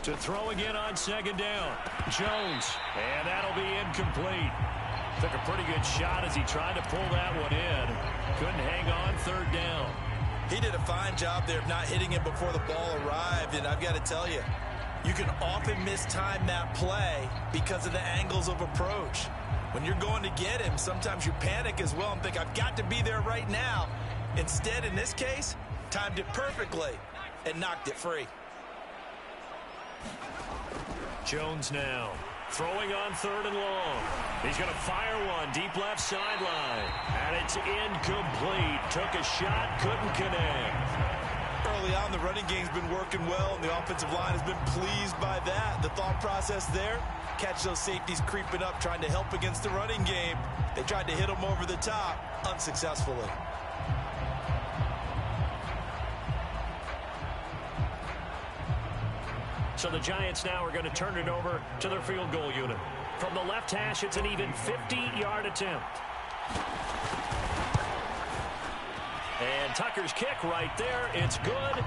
To throw again on second down. Jones. And that'll be incomplete. Took a pretty good shot as he tried to pull that one in. Couldn't hang on. Third down. He did a fine job there of not hitting him before the ball arrived. And I've got to tell you, you can often mistime that play because of the angles of approach. When you're going to get him, sometimes you panic as well and think, I've got to be there right now. Instead, in this case, timed it perfectly and knocked it free. Jones now throwing on 3rd and long. He's going to fire one deep left sideline. And it's incomplete. Took a shot, couldn't connect. Early on, the running game's been working well, and the offensive line has been pleased by that. The thought process there, catch those safeties creeping up, trying to help against the running game. They tried to hit them over the top, unsuccessfully. So the Giants now are going to turn it over to their field goal unit. From the left hash, it's an even 50-yard attempt. And Tucker's kick right there. It's good.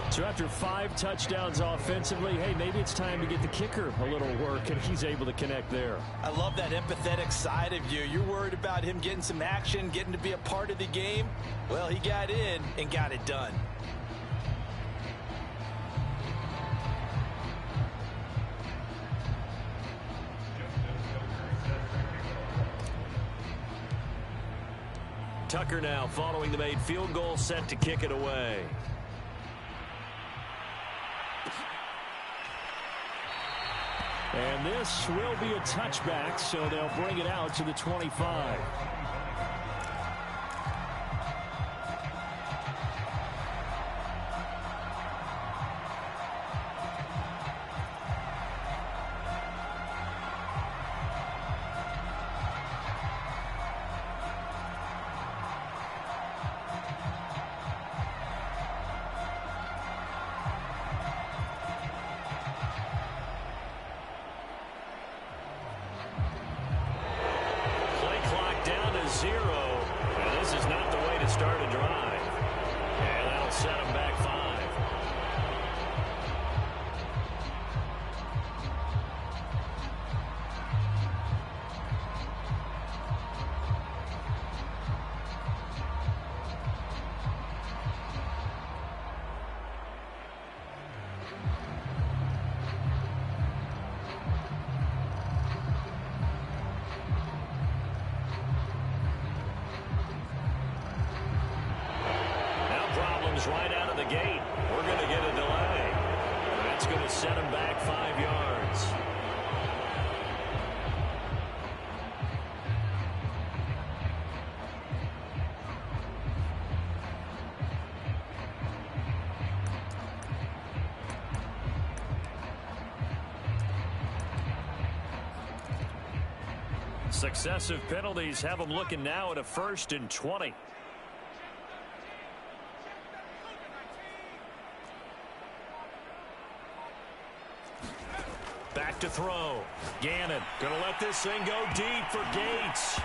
So after 5 touchdowns offensively, hey, maybe it's time to get the kicker a little work, and he's able to connect there. I love that empathetic side of you. You're worried about him getting some action, getting to be a part of the game. Well, he got in and got it done. Tucker now following the made field goal, set to kick it away. And this will be a touchback, so they'll bring it out to the 25. And this is not the way to start a drive. And that'll set them back 5. Right out of the gate. We're going to get a delay. That's going to set him back 5 yards. Successive penalties have them looking now at a 1st and 20. Back to throw. Gannon going to let this thing go deep for Gates.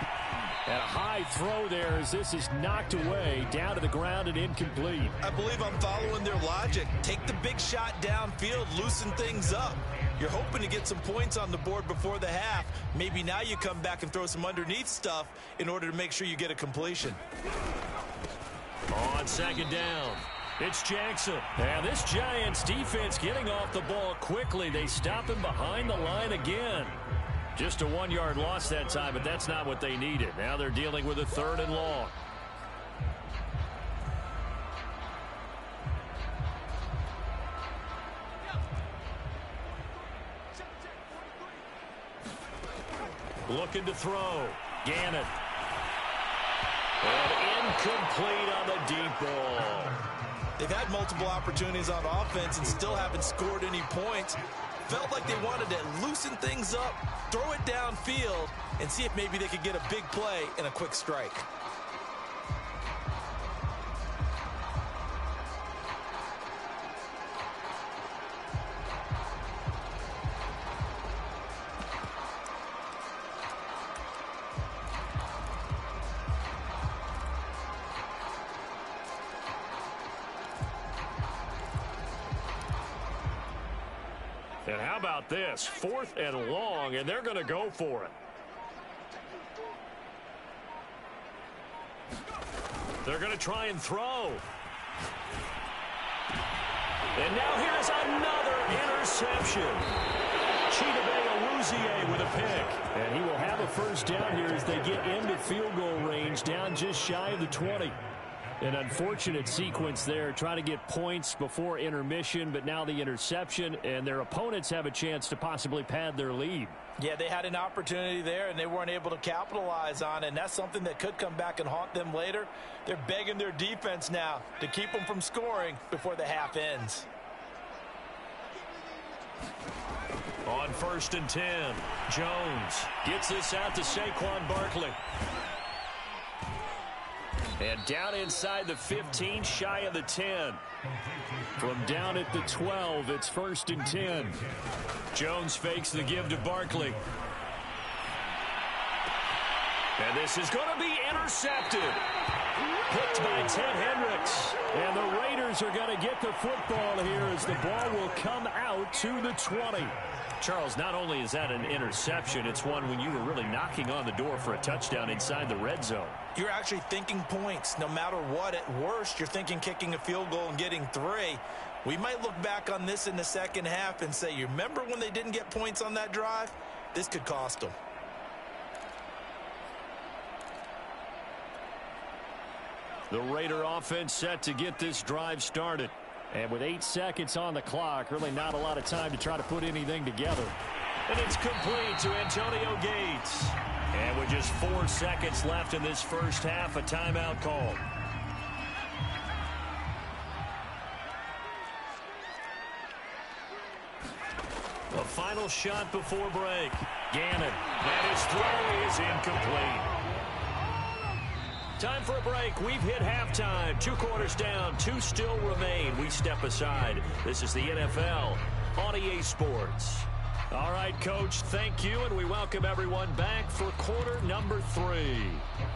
And a high throw there as this is knocked away down to the ground and incomplete. I believe I'm following their logic. Take the big shot downfield, loosen things up. You're hoping to get some points on the board before the half. Maybe now you come back and throw some underneath stuff in order to make sure you get a completion. On 2nd down. It's Jackson. And this Giants defense getting off the ball quickly. They stop him behind the line again. Just a 1-yard loss that time, but that's not what they needed. Now they're dealing with a 3rd and long. Looking to throw. Gannon. And incomplete on the deep ball. They've had multiple opportunities on offense and still haven't scored any points. Felt like they wanted to loosen things up, throw it downfield, and see if maybe they could get a big play and a quick strike. And how about this? 4th and long, and they're going to go for it. They're going to try and throw. And now here's another interception. Chidobe with a pick. And he will have a 1st down here as they get into field goal range, down just shy of the 20. An unfortunate sequence there, trying to get points before intermission, but now the interception, and their opponents have a chance to possibly pad their lead. Yeah, they had an opportunity there, and they weren't able to capitalize on it, and that's something that could come back and haunt them later. They're begging their defense now to keep them from scoring before the half ends. On 1st and 10, Jones gets this out to Saquon Barkley. And down inside the 15, shy of the 10. From down at the 12, it's 1st and 10. Jones fakes the give to Barkley. And this is going to be intercepted. Picked by Ted Hendricks. And the Raiders are going to get the football here as the ball will come out to the 20. Charles, not only is that an interception, it's one when you were really knocking on the door for a touchdown inside the red zone. You're actually thinking points. No matter what, at worst, you're thinking kicking a field goal and getting 3. We might look back on this in the second half and say, you remember when they didn't get points on that drive? This could cost them. The Raider offense set to get this drive started. And with 8 seconds on the clock, really not a lot of time to try to put anything together. And it's complete to Antonio Gates. And with just 4 seconds left in this first half, a timeout call. A final shot before break. Gannon. And his throw is incomplete. Time for a break. We've hit halftime. 2 quarters down. 2 still remain. We step aside. This is the NFL on EA Sports. All right, Coach, thank you, and we welcome everyone back for quarter number 3.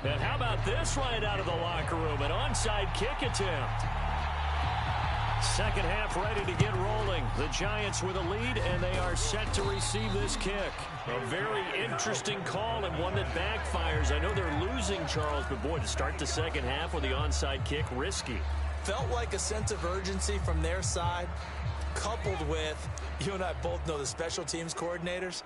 And how about this right out of the locker room? An onside kick attempt. Second half ready to get rolling. The Giants with a lead, and they are set to receive this kick. A very interesting call and one that backfires. I know they're losing, Charles, but boy, to start the second half with the onside kick, risky. Felt like a sense of urgency from their side, coupled with, you and I both know the special teams coordinators,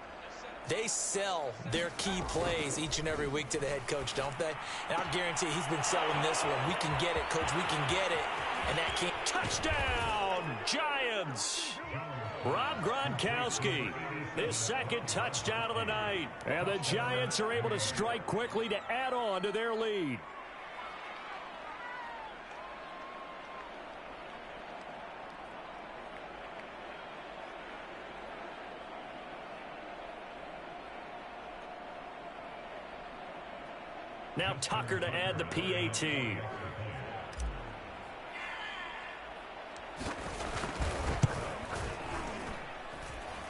they sell their key plays each and every week to the head coach, don't they? And I guarantee he's been selling this one. We can get it, Coach. We can get it. And that can't. Touchdown, Giants. Rob Gronkowski, his second touchdown of the night. And the Giants are able to strike quickly to add on to their lead. Now Tucker to add the PAT.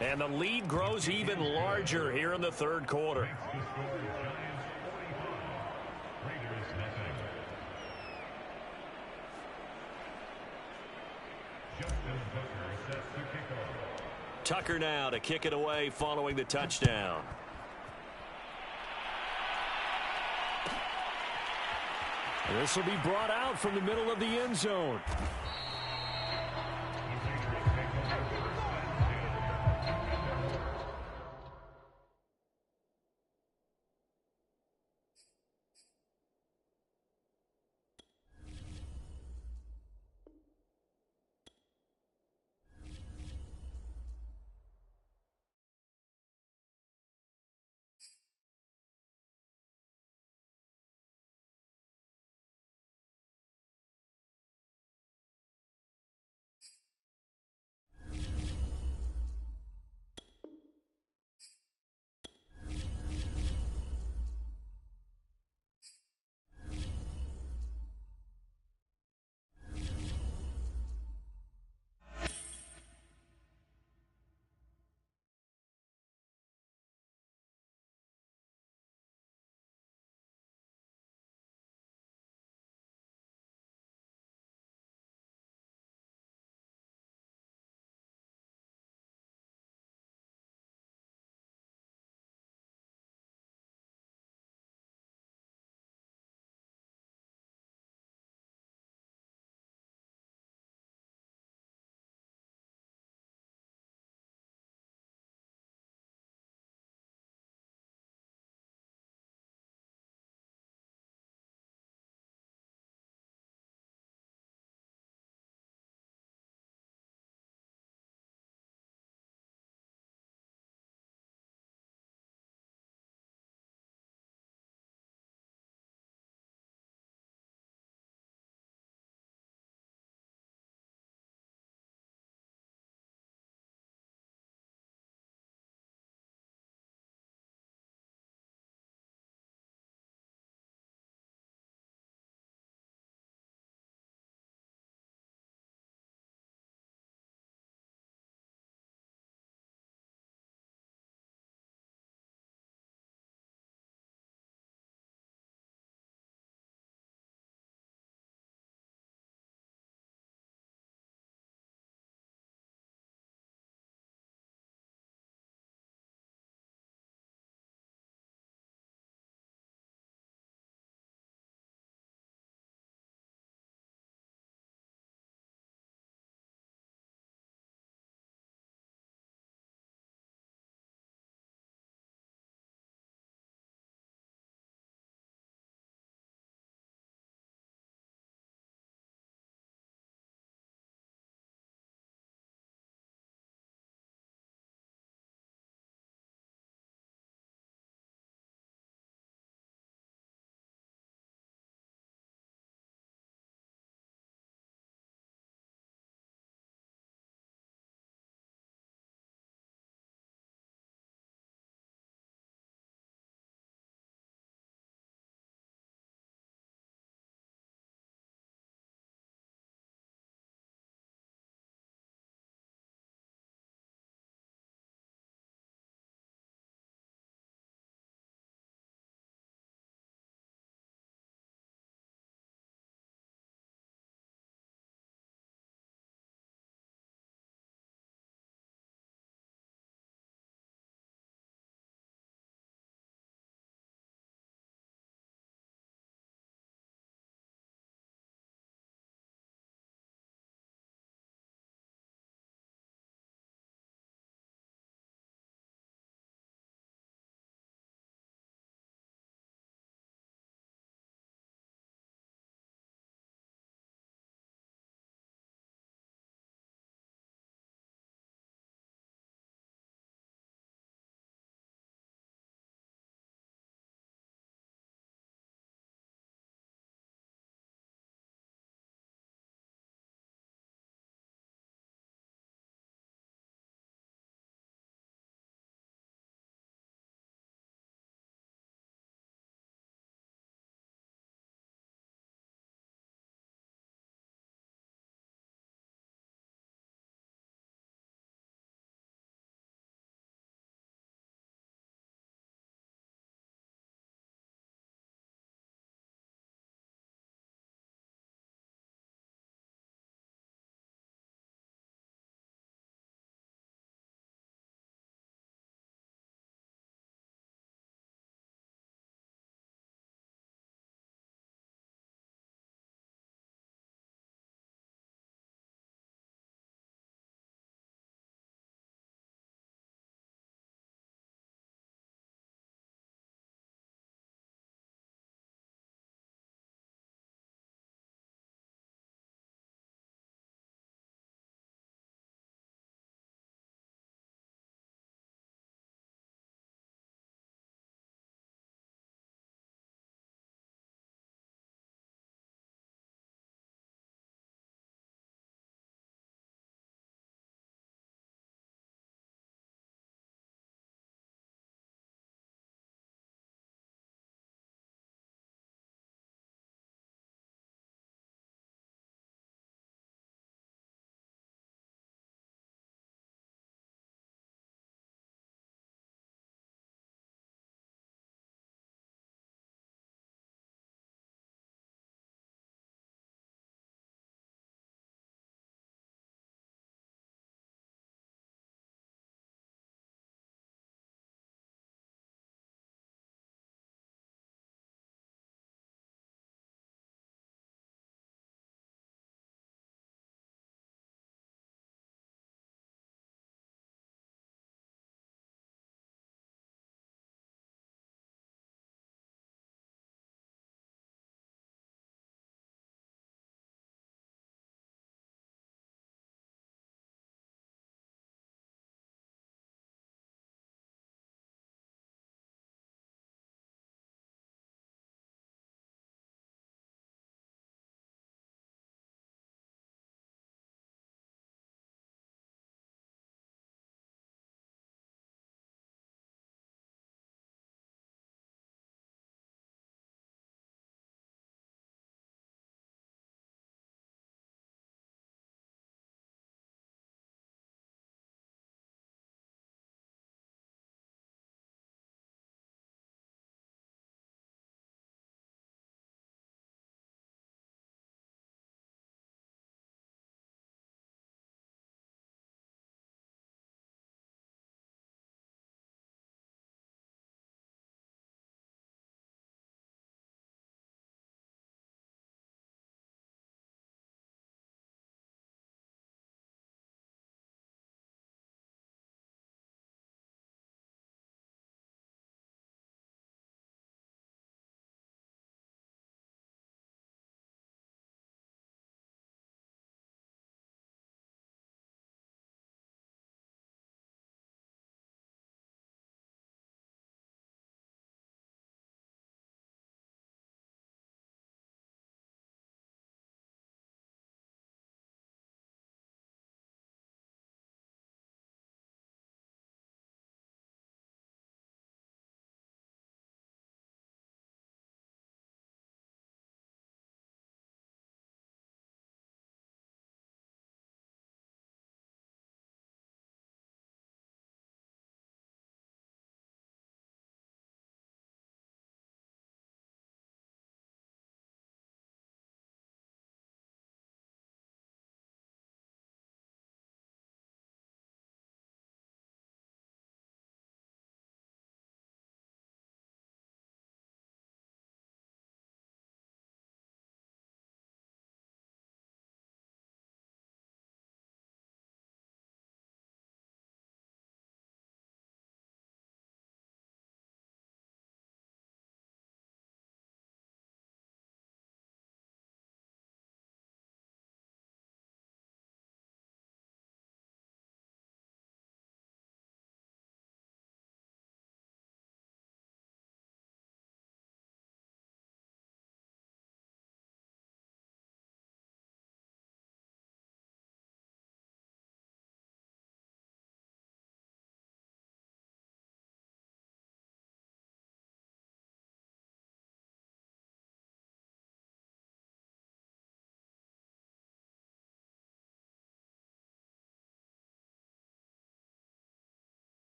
And the lead grows even larger here in the third quarter. Tucker now to kick it away following the touchdown. This will be brought out from the middle of the end zone.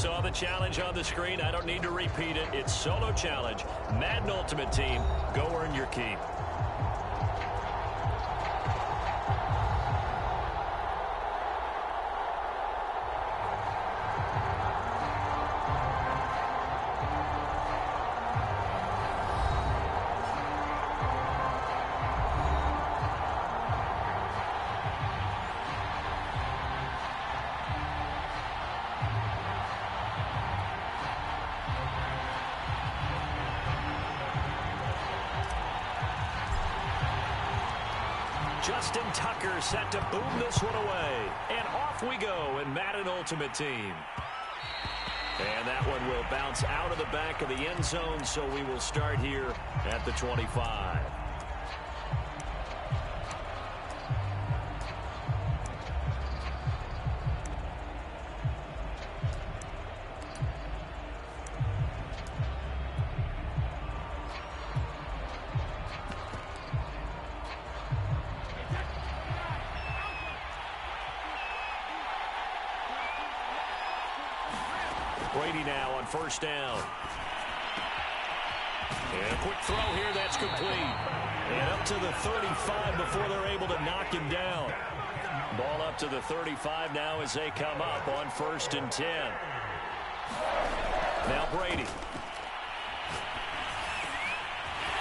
saw the challenge on the screen. I don't need to repeat it. It's solo challenge. Madden Ultimate Team, go earn your keep. Justin Tucker set to boom this one away. And off we go in Madden Ultimate Team. And that one will bounce out of the back of the end zone, so we will start here at the 25. Brady now on first down. And a quick throw here, that's complete. And up to the 35 before they're able to knock him down. Ball up to the 35 now as they come up on 1st and 10. Now Brady.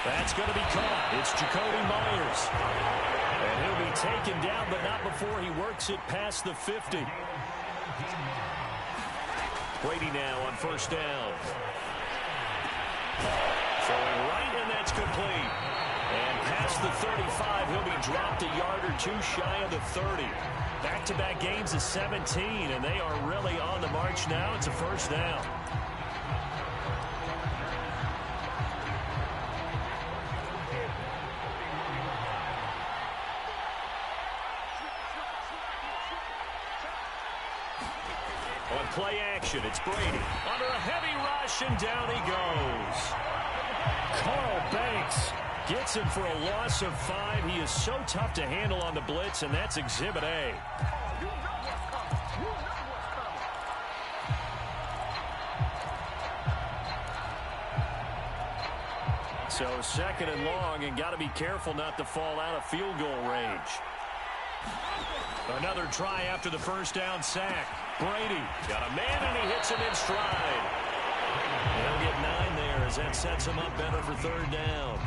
That's going to be caught. It's Jacoby Myers. And he'll be taken down, but not before he works it past the 50. Brady now on first down. Throwing right, and that's complete. And past the 35, he'll be dropped a yard or two shy of the 30. Back-to-back games of 17, and they are really on the march now. It's a first down. On play action, it's Brady. Under a heavy rush, and down he goes. Carl Banks gets him for a loss of 5. He is so tough to handle on the blitz, and that's Exhibit A. So 2nd and long, and got to be careful not to fall out of field goal range. Another try after the first down sack. Brady got a man, and he hits him in stride. He'll get 9 there as that sets him up better for 3rd down.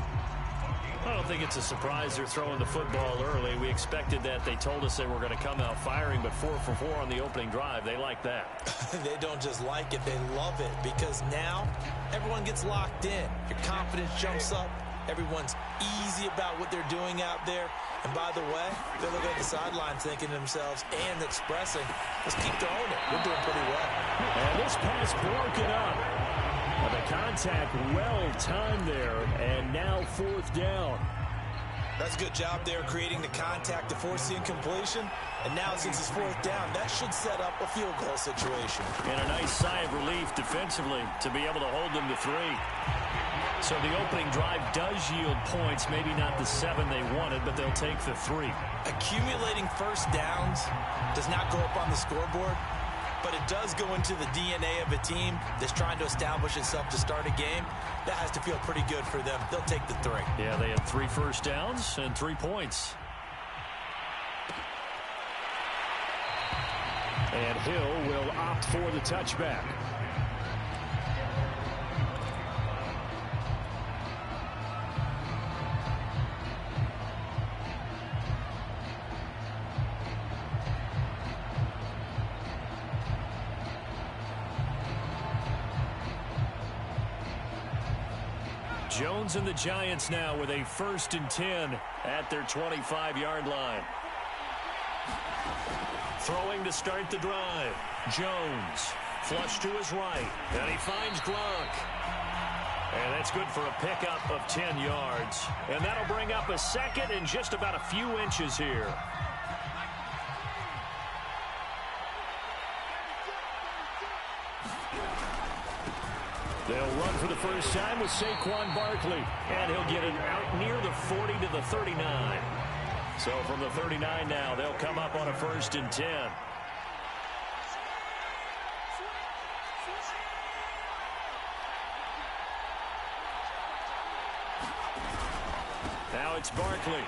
I don't think it's a surprise they're throwing the football early. We expected that. They told us they were going to come out firing, but 4 for 4 on the opening drive. They like that. They don't just like it, they love it, because now everyone gets locked in. Your confidence jumps up. Everyone's easy about what they're doing out there. And by the way, they're looking at the sideline thinking to themselves and expressing, let's keep throwing it. We're doing pretty well. And this pass broken up. The contact well timed there, and now 4th down. That's a good job there creating the contact to force the incompletion. And now since it's 4th down, that should set up a field goal situation. And a nice sigh of relief defensively to be able to hold them to 3. So the opening drive does yield points, maybe not the 7 they wanted, but they'll take the 3. Accumulating first downs does not go up on the scoreboard, but it does go into the DNA of a team that's trying to establish itself to start a game. That has to feel pretty good for them. They'll take the 3. Yeah, they had 3 first downs and 3 points. And Hill will opt for the touchback. Jones and the Giants now with a 1st and 10 at their 25-yard line. Throwing to start the drive. Jones, flush to his right, and he finds Gronk. And that's good for a pickup of 10 yards. And that'll bring up a 2nd and just about a few inches here. They'll run for the first time with Saquon Barkley. And he'll get it out near the 40 to the 39. So from the 39 now, they'll come up on a 1st and 10. Now it's Barkley.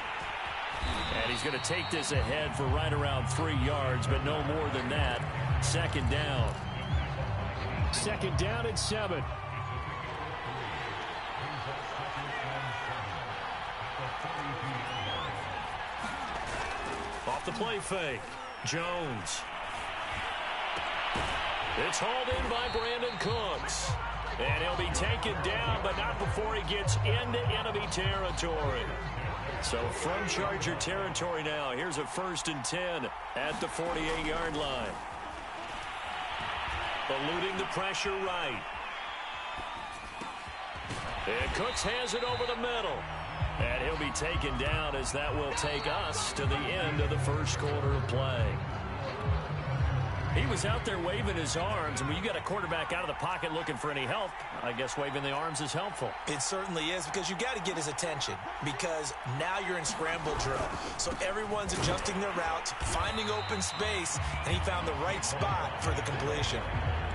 And he's going to take this ahead for right around 3 yards, but no more than that. Second down. Second down and 7. Off the play fake. Jones. It's hauled in by Brandon Cooks. And he'll be taken down, but not before he gets into enemy territory. So from Charger territory now, here's a 1st and 10 at the 48-yard line. Eluding the pressure right. And Cooks has it over the middle. And he'll be taken down as that will take us to the end of the first quarter of play. He was out there waving his arms, and when you got a quarterback out of the pocket looking for any help, I guess waving the arms is helpful. It certainly is, because you got to get his attention, because now you're in scramble drill. So everyone's adjusting their routes, finding open space, and he found the right spot for the completion.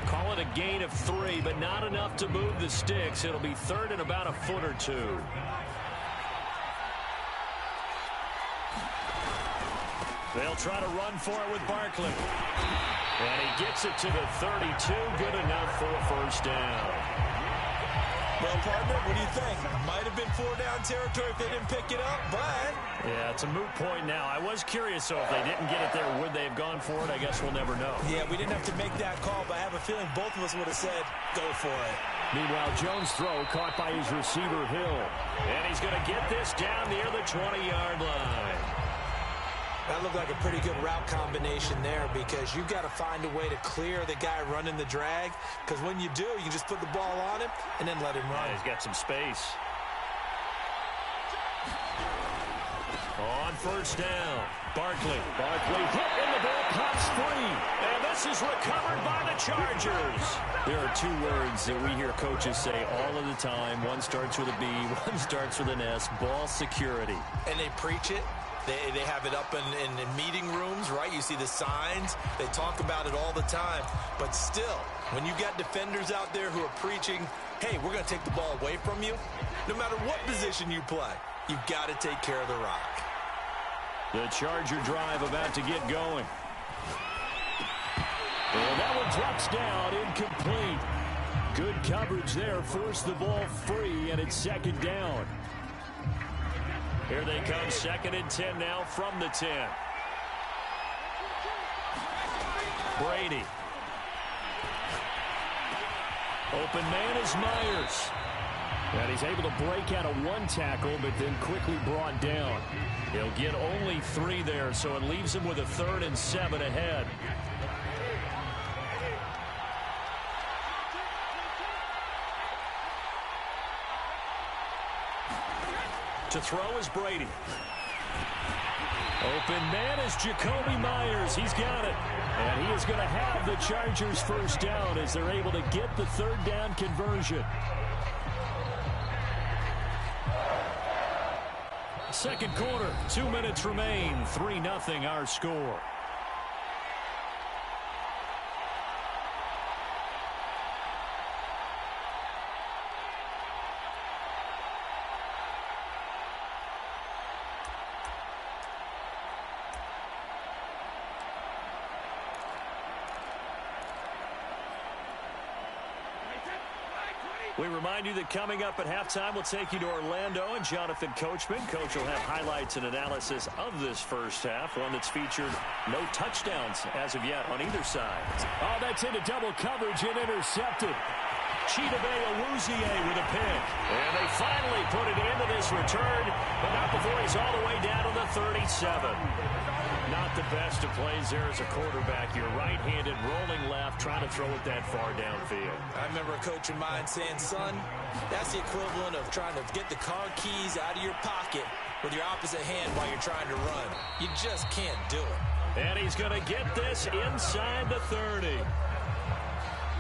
Call it a gain of 3, but not enough to move the sticks. It'll be 3rd and about a foot or 2. They'll try to run for it with Barkley. And he gets it to the 32. Good enough for a 1st down. Well, partner, what do you think? Might have been 4-down territory if they didn't pick it up, but... Yeah, it's a moot point now. I was curious, so if they didn't get it there, would they have gone for it? I guess we'll never know. Yeah, we didn't have to make that call, but I have a feeling both of us would have said, go for it. Meanwhile, Jones' throw caught by his receiver, Hill. And he's going to get this down near the 20-yard line. That looked like a pretty good route combination there, because you've got to find a way to clear the guy running the drag, because when you do, you just put the ball on him and then let him run. Yeah, he's got some space. On 1st down, Barkley hit and the ball pops free. And this is recovered by the Chargers. There are 2 words that we hear coaches say all of the time. One starts with a B, one starts with an S, ball security. And they preach it. They have it up in meeting rooms, right? You see the signs. They talk about it all the time. But still, when you got defenders out there who are preaching, hey, we're going to take the ball away from you, no matter what position you play, you've got to take care of the rock. The Charger drive about to get going. And that one drops down, incomplete. Good coverage there, forced the ball free, and it's 2nd down. Here they come, 2nd and 10 now from the 10. Brady. Open man is Myers. And he's able to break out of 1 tackle, but then quickly brought down. He'll get only 3 there, so it leaves him with a 3rd and 7 ahead. To throw is Brady. Open man is Jacoby Myers. He's got it. And he is going to have the Chargers 1st down as they're able to get the 3rd down conversion. 2nd quarter, 2 minutes remain. 3-0 our score. We remind you that coming up at halftime, we'll take you to Orlando and Jonathan Coachman. Coach will have highlights and analysis of this first half, one that's featured no touchdowns as of yet on either side. Oh, that's into double coverage and intercepted. Chidobe Awuzie with a pick. And they finally put it into this return, but not before he's all the way down to the 37. Not the best of plays there as a quarterback. You're right-handed, rolling left, trying to throw it that far downfield. I remember a coach of mine saying, son, that's the equivalent of trying to get the car keys out of your pocket with your opposite hand while you're trying to run. You just can't do it. And he's going to get this inside the 30.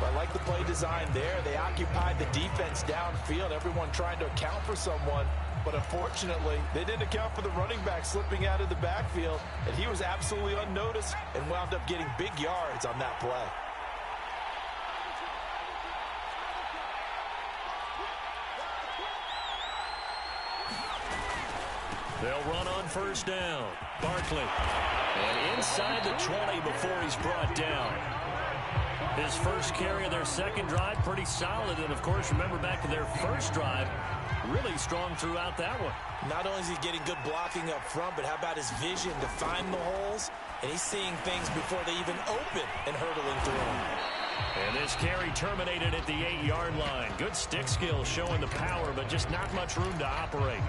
I like the play design there. They occupied the defense downfield, everyone trying to account for someone. But unfortunately, they didn't account for the running back slipping out of the backfield, and he was absolutely unnoticed and wound up getting big yards on that play. They'll run on first down. Barkley. And inside the 20 before he's brought down. His first carry of their second drive, pretty solid. And, of course, remember back to their first drive, really strong throughout that one. Not only is he getting good blocking up front, but how about his vision to find the holes? And he's seeing things before they even open and hurtling through them. And this carry terminated at the 8-yard line. Good stick skill showing the power, but just not much room to operate.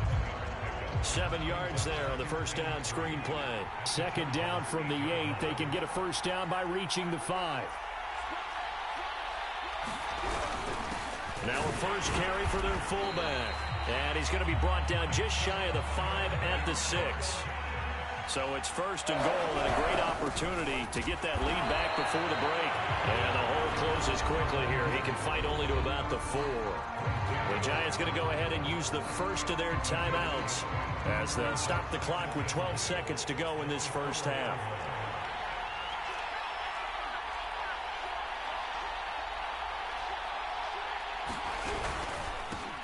7 yards there on the first down screen play. Second down from the 8. They can get a first down by reaching the 5. Now a first carry for their fullback. And he's going to be brought down just shy of the 5 at the 6. So it's first and goal and a great opportunity to get that lead back before the break. And the hole closes quickly here. He can fight only to about the 4. The Giants going to go ahead and use the first of their timeouts as they'll stop the clock with 12 seconds to go in this first half.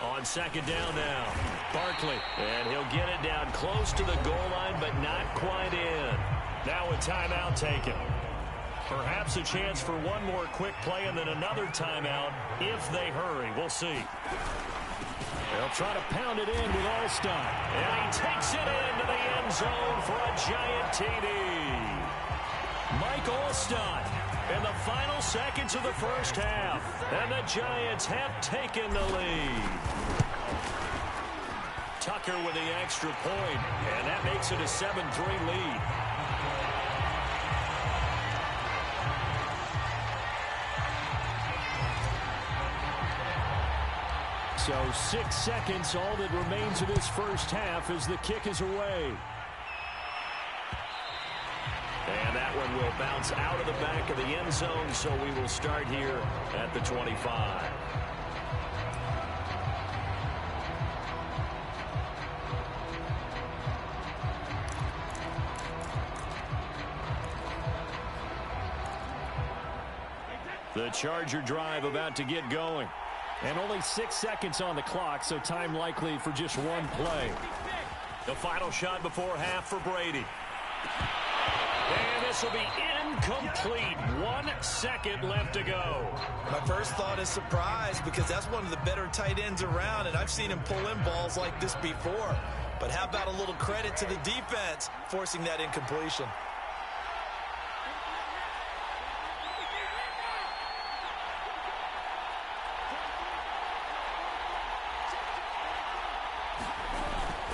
On second down now, Barkley, and he'll get it down close to the goal line, but not quite in. Now a timeout taken. Perhaps a chance for one more quick play and then another timeout if they hurry. We'll see. They'll try to pound it in with Alstott, and he takes it into the end zone for a giant TD. Mike Alstott in the final seconds of the first half, and the Giants have taken the lead. Tucker with the extra point, and that makes it a 7-3 lead. So 6 seconds, all that remains of this first half as the kick is away. And that one will bounce out of the back of the end zone, so we will start here at the 25. The Charger drive about to get going. And only 6 seconds on the clock, so time likely for just one play. The final shot before half for Brady. And this will be incomplete. 1 second left to go. My first thought is surprise because that's one of the better tight ends around, and I've seen him pull in balls like this before. But how about a little credit to the defense forcing that incompletion?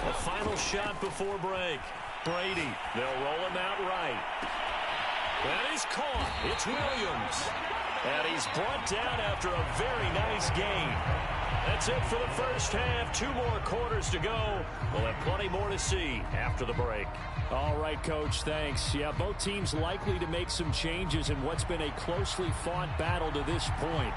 The final shot before break. Brady, they'll roll him out right. And he's caught. It's Williams. And he's brought down after a very nice gain. That's it for the first half. 2 more quarters to go. We'll have plenty more to see after the break. All right, Coach, thanks. Yeah, both teams likely to make some changes in what's been a closely fought battle to this point.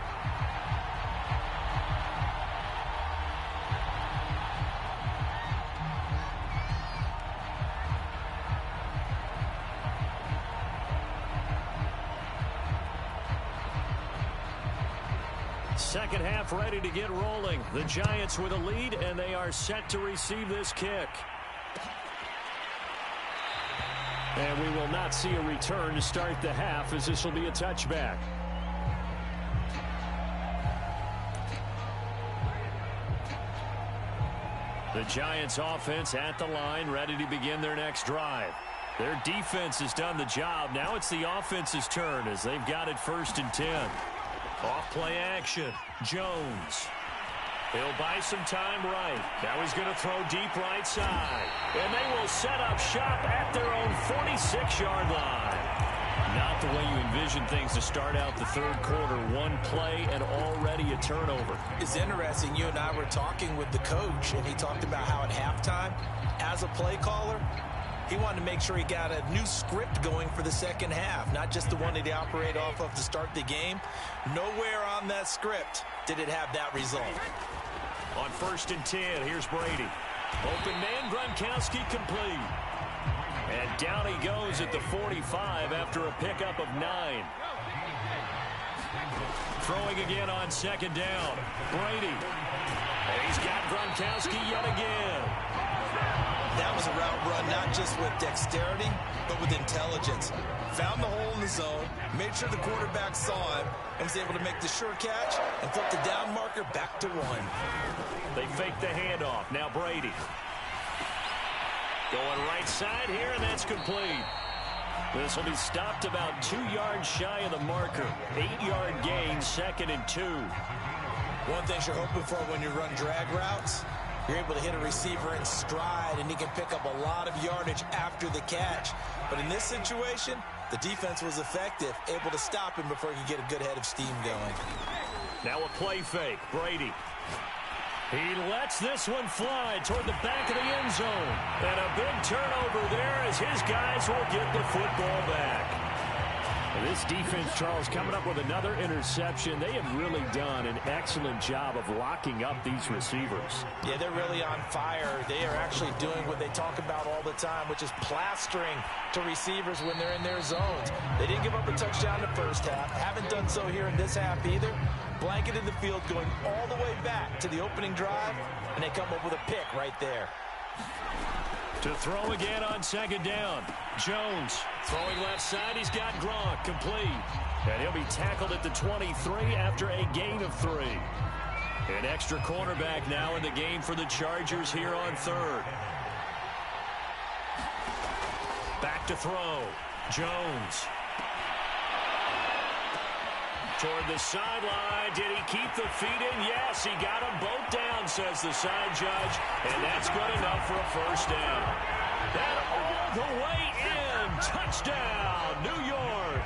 Second half ready to get rolling. The Giants with a lead, and they are set to receive this kick. And we will not see a return to start the half, as this will be a touchback. The Giants offense at the line, ready to begin their next drive. Their defense has done the job. Now it's the offense's turn as they've got it 1st and 10. Off play action. Jones. He'll buy some time right. Now he's going to throw deep right side. And they will set up shop at their own 46-yard line. Not the way you envision things to start out the third quarter. 1 play and already a turnover. It's interesting. You and I were talking with the coach, and he talked about how at halftime, as a play caller, he wanted to make sure he got a new script going for the second half, not just the one that he operated off of to start the game. Nowhere on that script did it have that result. On 1st and 10, here's Brady. Open man, Gronkowski complete. And down he goes at the 45 after a pickup of 9. Throwing again on 2nd down. Brady. And he's got Gronkowski yet again. That was a route run, not just with dexterity, but with intelligence. Found the hole in the zone, made sure the quarterback saw him, and was able to make the sure catch and flip the down marker back to 1. They fake the handoff. Now Brady. Going right side here, and that's complete. This will be stopped about 2 yards shy of the marker. 8-yard gain, 2nd and 2. One thing you're hoping for when you run drag routes, you're able to hit a receiver in stride, and he can pick up a lot of yardage after the catch. But in this situation, the defense was effective, able to stop him before he could get a good head of steam going. Now a play fake. Brady. He lets this one fly toward the back of the end zone. And a big turnover there as his guys will get the football back. This defense, Charles, coming up with another interception. They have really done an excellent job of locking up these receivers. Yeah, they're really on fire. They are actually doing what they talk about all the time, which is plastering to receivers when they're in their zones. They didn't give up a touchdown in the first half. Haven't done so here in this half either. Blanketed the field going all the way back to the opening drive, and they come up with a pick right there. To throw again on 2nd down. Jones throwing left side. He's got Gronk complete. And he'll be tackled at the 23 after a gain of 3. An extra cornerback now in the game for the Chargers here on 3rd. Back to throw. Jones. Toward the sideline. Did he keep the feet in? Yes, he got them both down, says the side judge. And that's good enough for a first down. And all the way in. Touchdown, New York.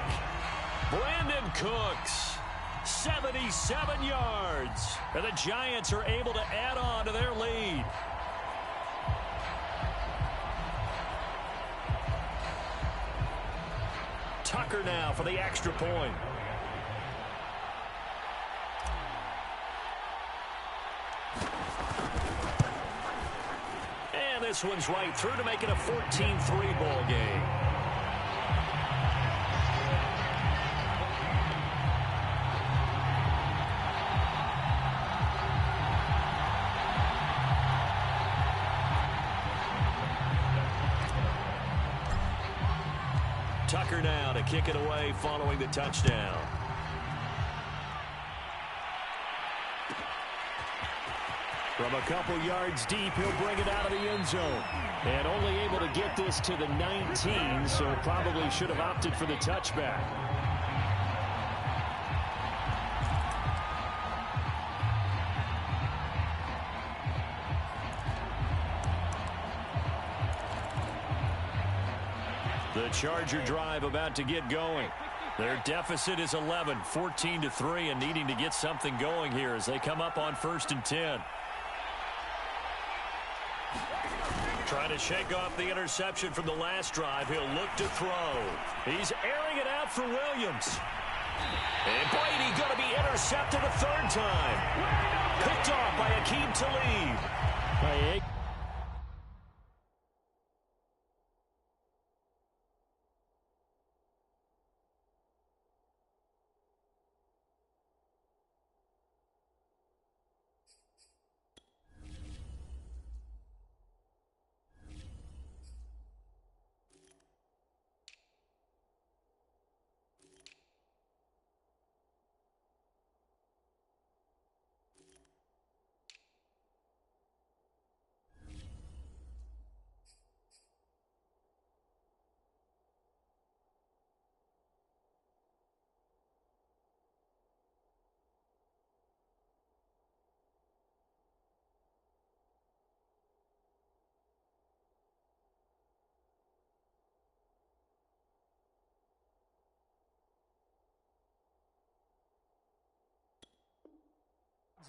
Brandon Cooks, 77 yards. And the Giants are able to add on to their lead. Tucker now for the extra point. And this one's right through to make it a 14-3 ball game. Tucker now to kick it away following the touchdown. From a couple yards deep, he'll bring it out of the end zone. And only able to get this to the 19, so probably should have opted for the touchback. The Charger drive about to get going. Their deficit is 11, 14-3, and needing to get something going here as they come up on 1st and 10. Trying to shake off the interception from the last drive. He'll look to throw. He's airing it out for Williams. And Brady going to be intercepted a 3rd time. Picked off by Akeem Talib.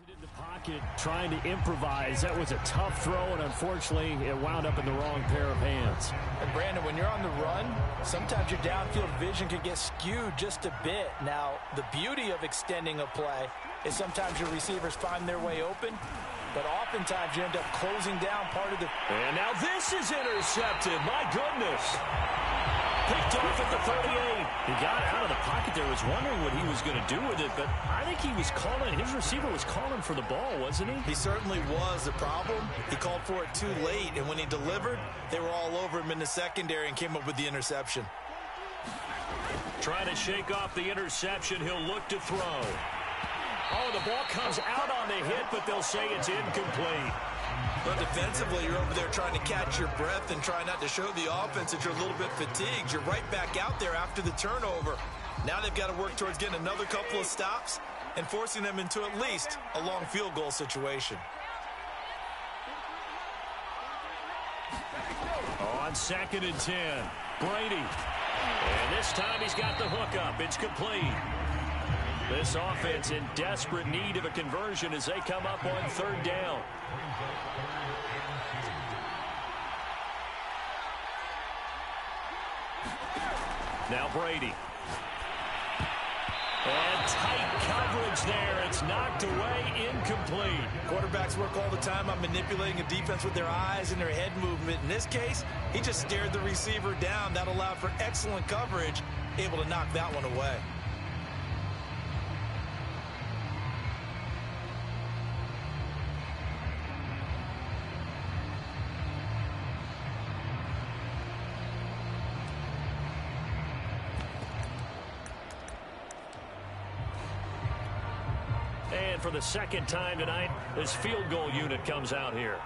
In the pocket, trying to improvise. That was a tough throw, and unfortunately, it wound up in the wrong pair of hands. And Brandon, when you're on the run, sometimes your downfield vision can get skewed just a bit. Now, the beauty of extending a play is sometimes your receivers find their way open, but oftentimes you end up closing down part of the... And now this is intercepted. My goodness. Picked off at the 38. He got out of the pocket there, was wondering what he was going to do with it, but I think he was calling, his receiver was calling for the ball, wasn't he? He certainly was. The problem, he called for it too late, and when he delivered, they were all over him in the secondary and came up with the interception. Trying to shake off the interception, he'll look to throw. Oh, the ball comes out on the hit, but they'll say it's incomplete. But defensively, you're over there trying to catch your breath and try not to show the offense that you're a little bit fatigued. You're right back out there after the turnover. Now they've got to work towards getting another couple of stops and forcing them into at least a long field goal situation. On 2nd and 10, Brady. And this time he's got the hook up. It's complete. This offense in desperate need of a conversion as they come up on 3rd down. Now Brady. And tight coverage there. It's knocked away, incomplete. Quarterbacks work all the time on manipulating a defense with their eyes and their head movement. In this case, he just stared the receiver down. That allowed for excellent coverage, able to knock that one away. And for the 2nd time tonight, this field goal unit comes out here.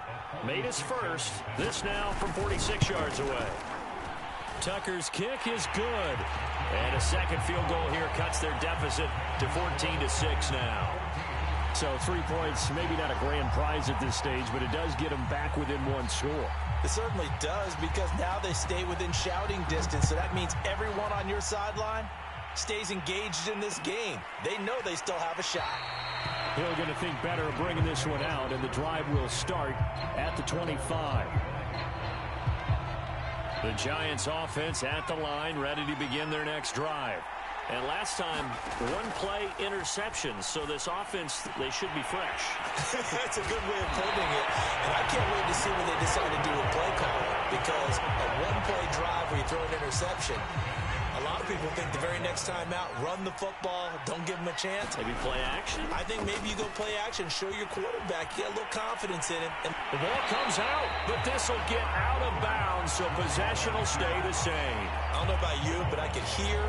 Made his first. This now from 46 yards away. Tucker's kick is good. And a 2nd field goal here cuts their deficit to 14-6 now. So 3 points, maybe not a grand prize at this stage, but it does get them back within 1 score. It certainly does, because now they stay within shouting distance. So that means everyone on your sideline stays engaged in this game. They know they still have a shot. Hill going to think better of bringing this one out, and the drive will start at the 25. The Giants offense at the line, ready to begin their next drive. And last time, 1-play interceptions, so this offense, they should be fresh. That's a good way of putting it. And I can't wait to see what they decide to do with play calling, because a 1-play drive where you throw an interception, a lot of people think the very next time out, run the football, don't give them a chance. Maybe play action? I think maybe you go play action, show your quarterback, get a little confidence in him. And the ball comes out, but this will get out of bounds, so possession will stay the same. I don't know about you, but I can hear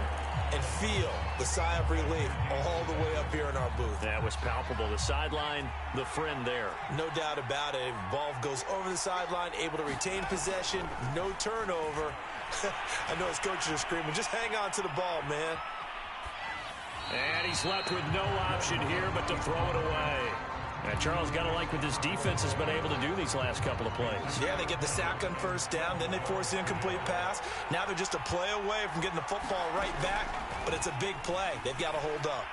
and feel the sigh of relief all the way up here in our booth. That was palpable. The sideline, the friend there. No doubt about it. Ball goes over the sideline, able to retain possession, no turnover. I know his coaches are screaming, just hang on to the ball, man. And he's left with no option here but to throw it away. And Charles got to like what this defense has been able to do these last couple of plays. Yeah, they get the sack on 1st down, then they force the incomplete pass. Now they're just a play away from getting the football right back, but it's a big play. They've got to hold up.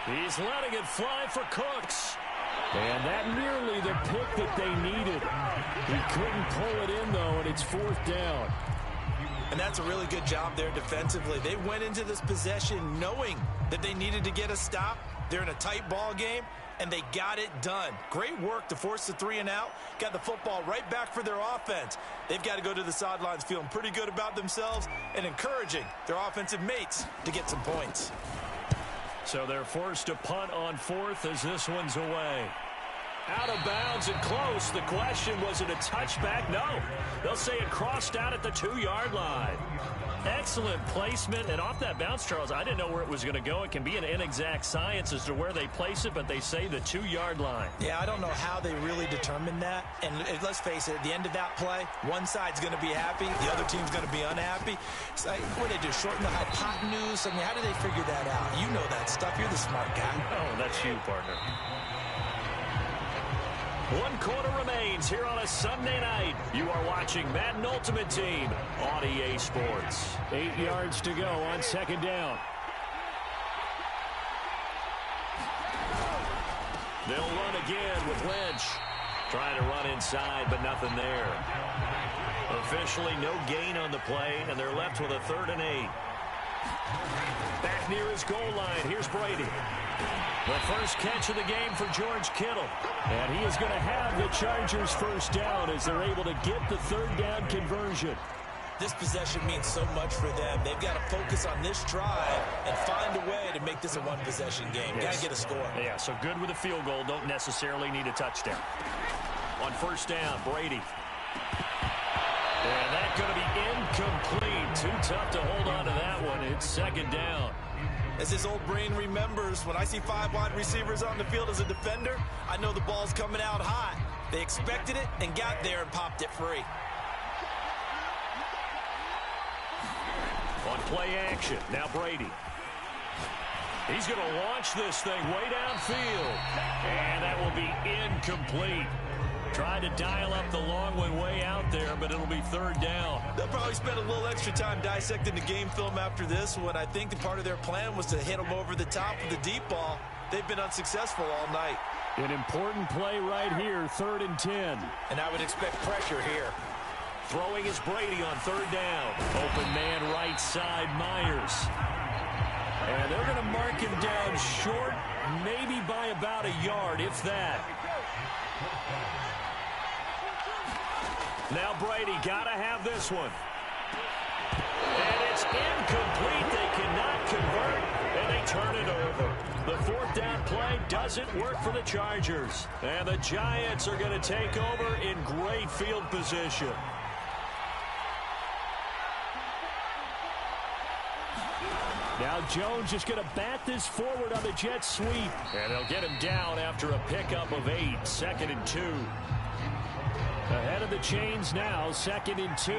He's letting it fly for Cooks. And that nearly the pick that they needed. He couldn't pull it in, though, and it's 4th down. And that's a really good job there defensively. They went into this possession knowing that they needed to get a stop. They're in a tight ball game, and they got it done. Great work to force the 3 and out. Got the football right back for their offense. They've got to go to the sidelines feeling pretty good about themselves and encouraging their offensive mates to get some points. So they're forced to punt on 4th as this one's away. Out of bounds and close. The question, was it a touchback? No. They'll say it crossed out at the 2-yard line. Excellent placement. And off that bounce, Charles, I didn't know where it was going to go. It can be an inexact science as to where they place it, but they say the 2-yard line. Yeah, I don't know how they really determined that. And let's face it, at the end of that play, one side's going to be happy, the other team's going to be unhappy. It's like, what do they do, shorten the hypotenuse? I mean, how do they figure that out? You know that stuff. You're the smart guy. Oh, that's you, partner. 1 quarter remains here on a Sunday night. You are watching Madden Ultimate Team on EA Sports. 8 yards to go on 2nd down. They'll run again with Lynch. Trying to run inside, but nothing there. Officially no gain on the play, and they're left with a 3rd and 8. Back near his goal line, here's Brady. The first catch of the game for George Kittle. And he is going to have the Chargers' 1st down as they're able to get the 3rd down conversion. This possession means so much for them. They've got to focus on this drive and find a way to make this a one-possession game. Yes. Got to get a score. Yeah, so good with a field goal. Don't necessarily need a touchdown. On first down, Brady. And that's going to be incomplete. Too tough to hold on to that one. It's second down. As his old brain remembers, when I see 5 wide receivers on the field as a defender, I know the ball's coming out hot. They expected it and got there and popped it free. On play action, now Brady. He's going to launch this thing way downfield. And that will be incomplete. Tried to dial up the long one way out there, but it'll be third down. They'll probably spend a little extra time dissecting the game film after this one. I think the part of their plan was to hit them over the top with the deep ball. They've been unsuccessful all night. An important play right here, 3rd and 10. And I would expect pressure here. Throwing is Brady on third down. Open man right side, Myers. And they're going to mark him down short, maybe by about a yard, if that. Now Brady got to have this one. And it's incomplete. They cannot convert, and they turn it over. The 4th down play doesn't work for the Chargers. And the Giants are going to take over in great field position. Now Jones is going to bat this forward on the jet sweep. And they'll get him down after a pickup of 8. 2nd and 2. Ahead of the chains now, 2nd and 2.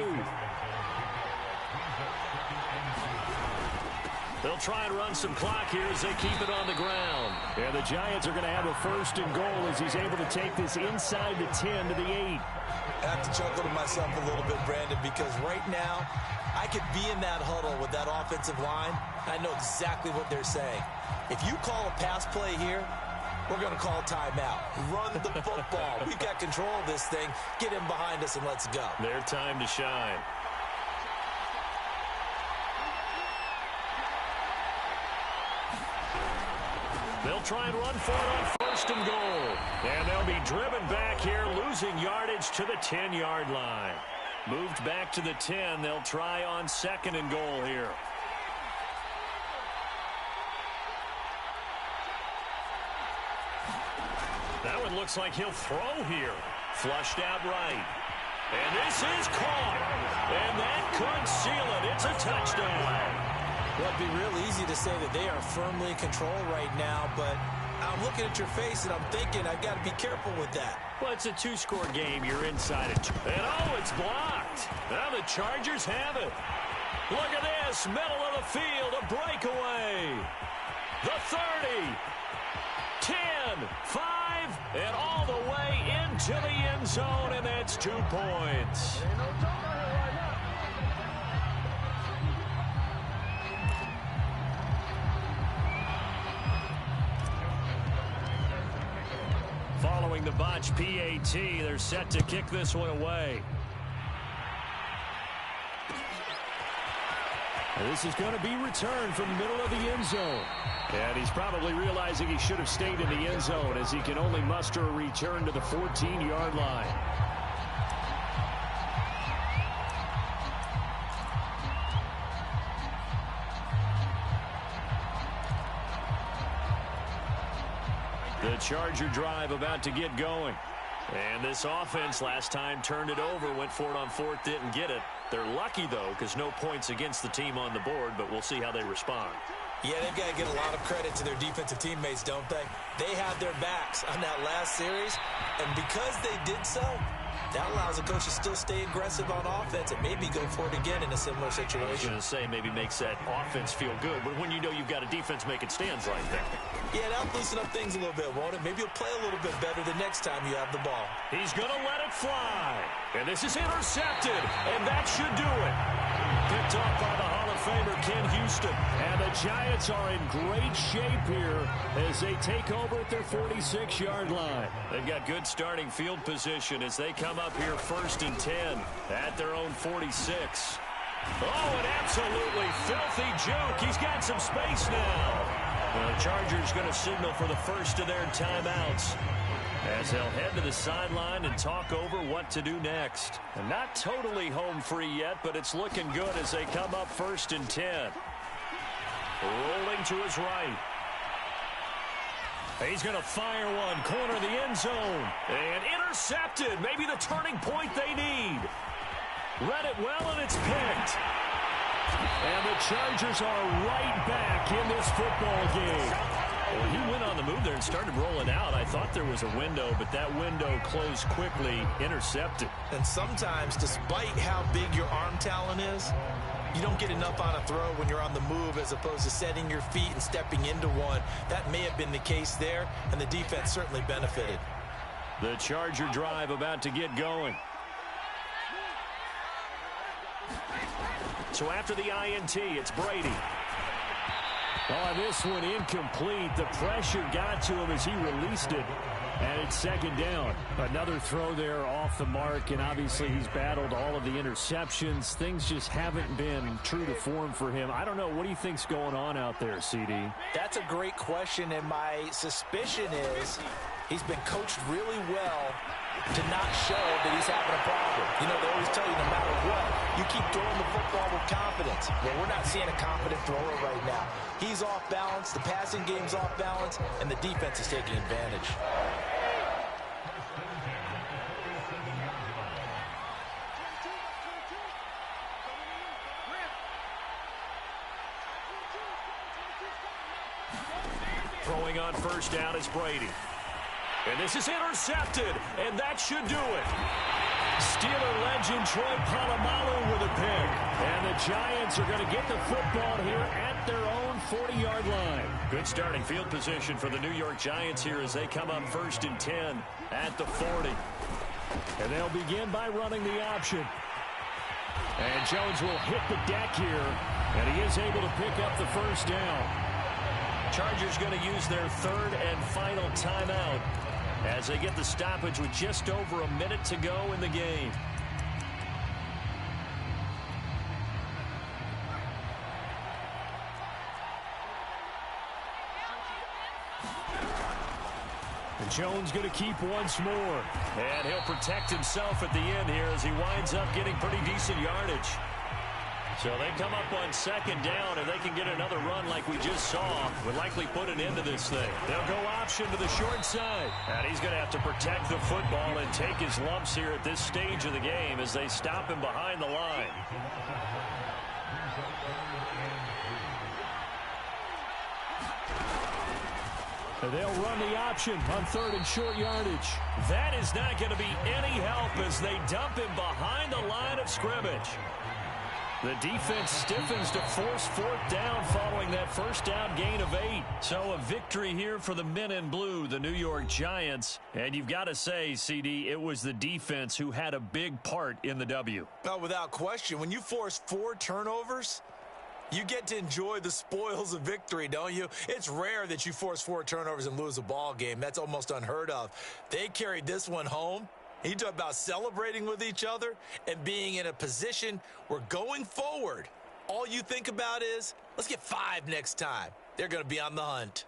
They'll try and run some clock here as they keep it on the ground. And the Giants are going to have a 1st and goal as he's able to take this inside the 10 to the 8. I have to chuckle to myself a little bit, Brandon, because right now I could be in that huddle with that offensive line. I know exactly what they're saying. If you call a pass play here, we're going to call timeout. Run the football. We've got control of this thing. Get him behind us and let's go. Their time to shine. They'll try and run for it on 1st and goal. And they'll be driven back here, losing yardage to the 10-yard line. Moved back to the 10. They'll try on 2nd and goal here. That one looks like he'll throw here. Flushed out right. And this is caught. And that could seal it. It's a touchdown. Well, it'd be real easy to say that they are firmly in control right now, but I'm looking at your face and I'm thinking I've got to be careful with that. Well, it's a 2-score game. You're inside it. And, oh, it's blocked. Now the Chargers have it. Look at this. Middle of the field. A breakaway. The 30. 10. 5. And all the way into the end zone. And that's 2 points. Following the botch PAT, they're set to kick this one away. And this is going to be returned from the middle of the end zone. And he's probably realizing he should have stayed in the end zone as he can only muster a return to the 14-yard line. The Charger drive about to get going. And this offense last time turned it over, went for it on 4th, didn't get it. They're lucky, though, because no points against the team on the board, but we'll see how they respond. Yeah, they've got to get a lot of credit to their defensive teammates, don't they? They had their backs on that last series, and because they did so, that allows the coach to still stay aggressive on offense and maybe go for it again in a similar situation. I was going to say maybe makes that offense feel good, but when you know you've got a defense making stands like that. Yeah, that'll loosen up things a little bit, won't it? Maybe you'll play a little bit better the next time you have the ball. He's going to let it fly. And this is intercepted, and that should do it. Picked off by the Hall of Famer Ken Houston. And the Giants are in great shape here as they take over at their 46-yard line. They've got good starting field position as they come up here 1st and 10 at their own 46. Oh, an absolutely filthy juke. He's got some space now. The Chargers going to signal for the first of their timeouts. as they'll head to the sideline and talk over what to do next. And not totally home free yet, but it's looking good as they come up 1st and 10. Rolling to his right. He's going to fire one, corner of the end zone, and intercepted. Maybe the turning point they need. Read it well, and it's picked. And the Chargers are right back in this football game. Well, he went on the move there and started rolling out. I thought there was a window, but that window closed quickly, intercepted. And sometimes, despite how big your arm talent is, you don't get enough on a throw when you're on the move as opposed to setting your feet and stepping into one. That may have been the case there, and the defense certainly benefited. The Charger drive about to get going. So after the INT, it's Brady. Oh, this one incomplete. The pressure got to him as he released it. And it's 2nd down. Another throw there off the mark, and obviously he's battled all of the interceptions. Things just haven't been true to form for him. I don't know. What do you think's going on out there, CD? That's a great question, and my suspicion is he's been coached really well to not show that he's having a problem. You know, they always tell you no matter what, you keep throwing the football with confidence. Well, we're not seeing a confident thrower right now. He's off balance, the passing game's off balance, and the defense is taking advantage. Throwing on 1st down is Brady. And this is intercepted, and that should do it. Steeler legend Troy Polamalu with a pick. And the Giants are going to get the football here at their own 40-yard line. Good starting field position for the New York Giants here as they come up 1st and 10 at the 40. And they'll begin by running the option. And Jones will hit the deck here, and he is able to pick up the 1st down. Chargers going to use their 3rd and final timeout as they get the stoppage with just over a minute to go in the game. And Jones going to keep once more. And he'll protect himself at the end here as he winds up getting pretty decent yardage. So they come up on 2nd down, and they can get another run like we just saw. Would likely put an end to this thing. They'll go option to the short side. And he's going to have to protect the football and take his lumps here at this stage of the game as they stop him behind the line. And they'll run the option on 3rd and short yardage. That is not going to be any help as they dump him behind the line of scrimmage. The defense stiffens to force 4th down following that 1st down gain of 8. So a victory here for the men in blue, the New York Giants. And you've got to say, CD, it was the defense who had a big part in the W. Oh, without question. When you force 4 turnovers, you get to enjoy the spoils of victory, don't you? It's rare that you force 4 turnovers and lose a ball game. That's almost unheard of. They carried this one home. You talk about celebrating with each other and being in a position where going forward, all you think about is, let's get 5 next time. They're going to be on the hunt.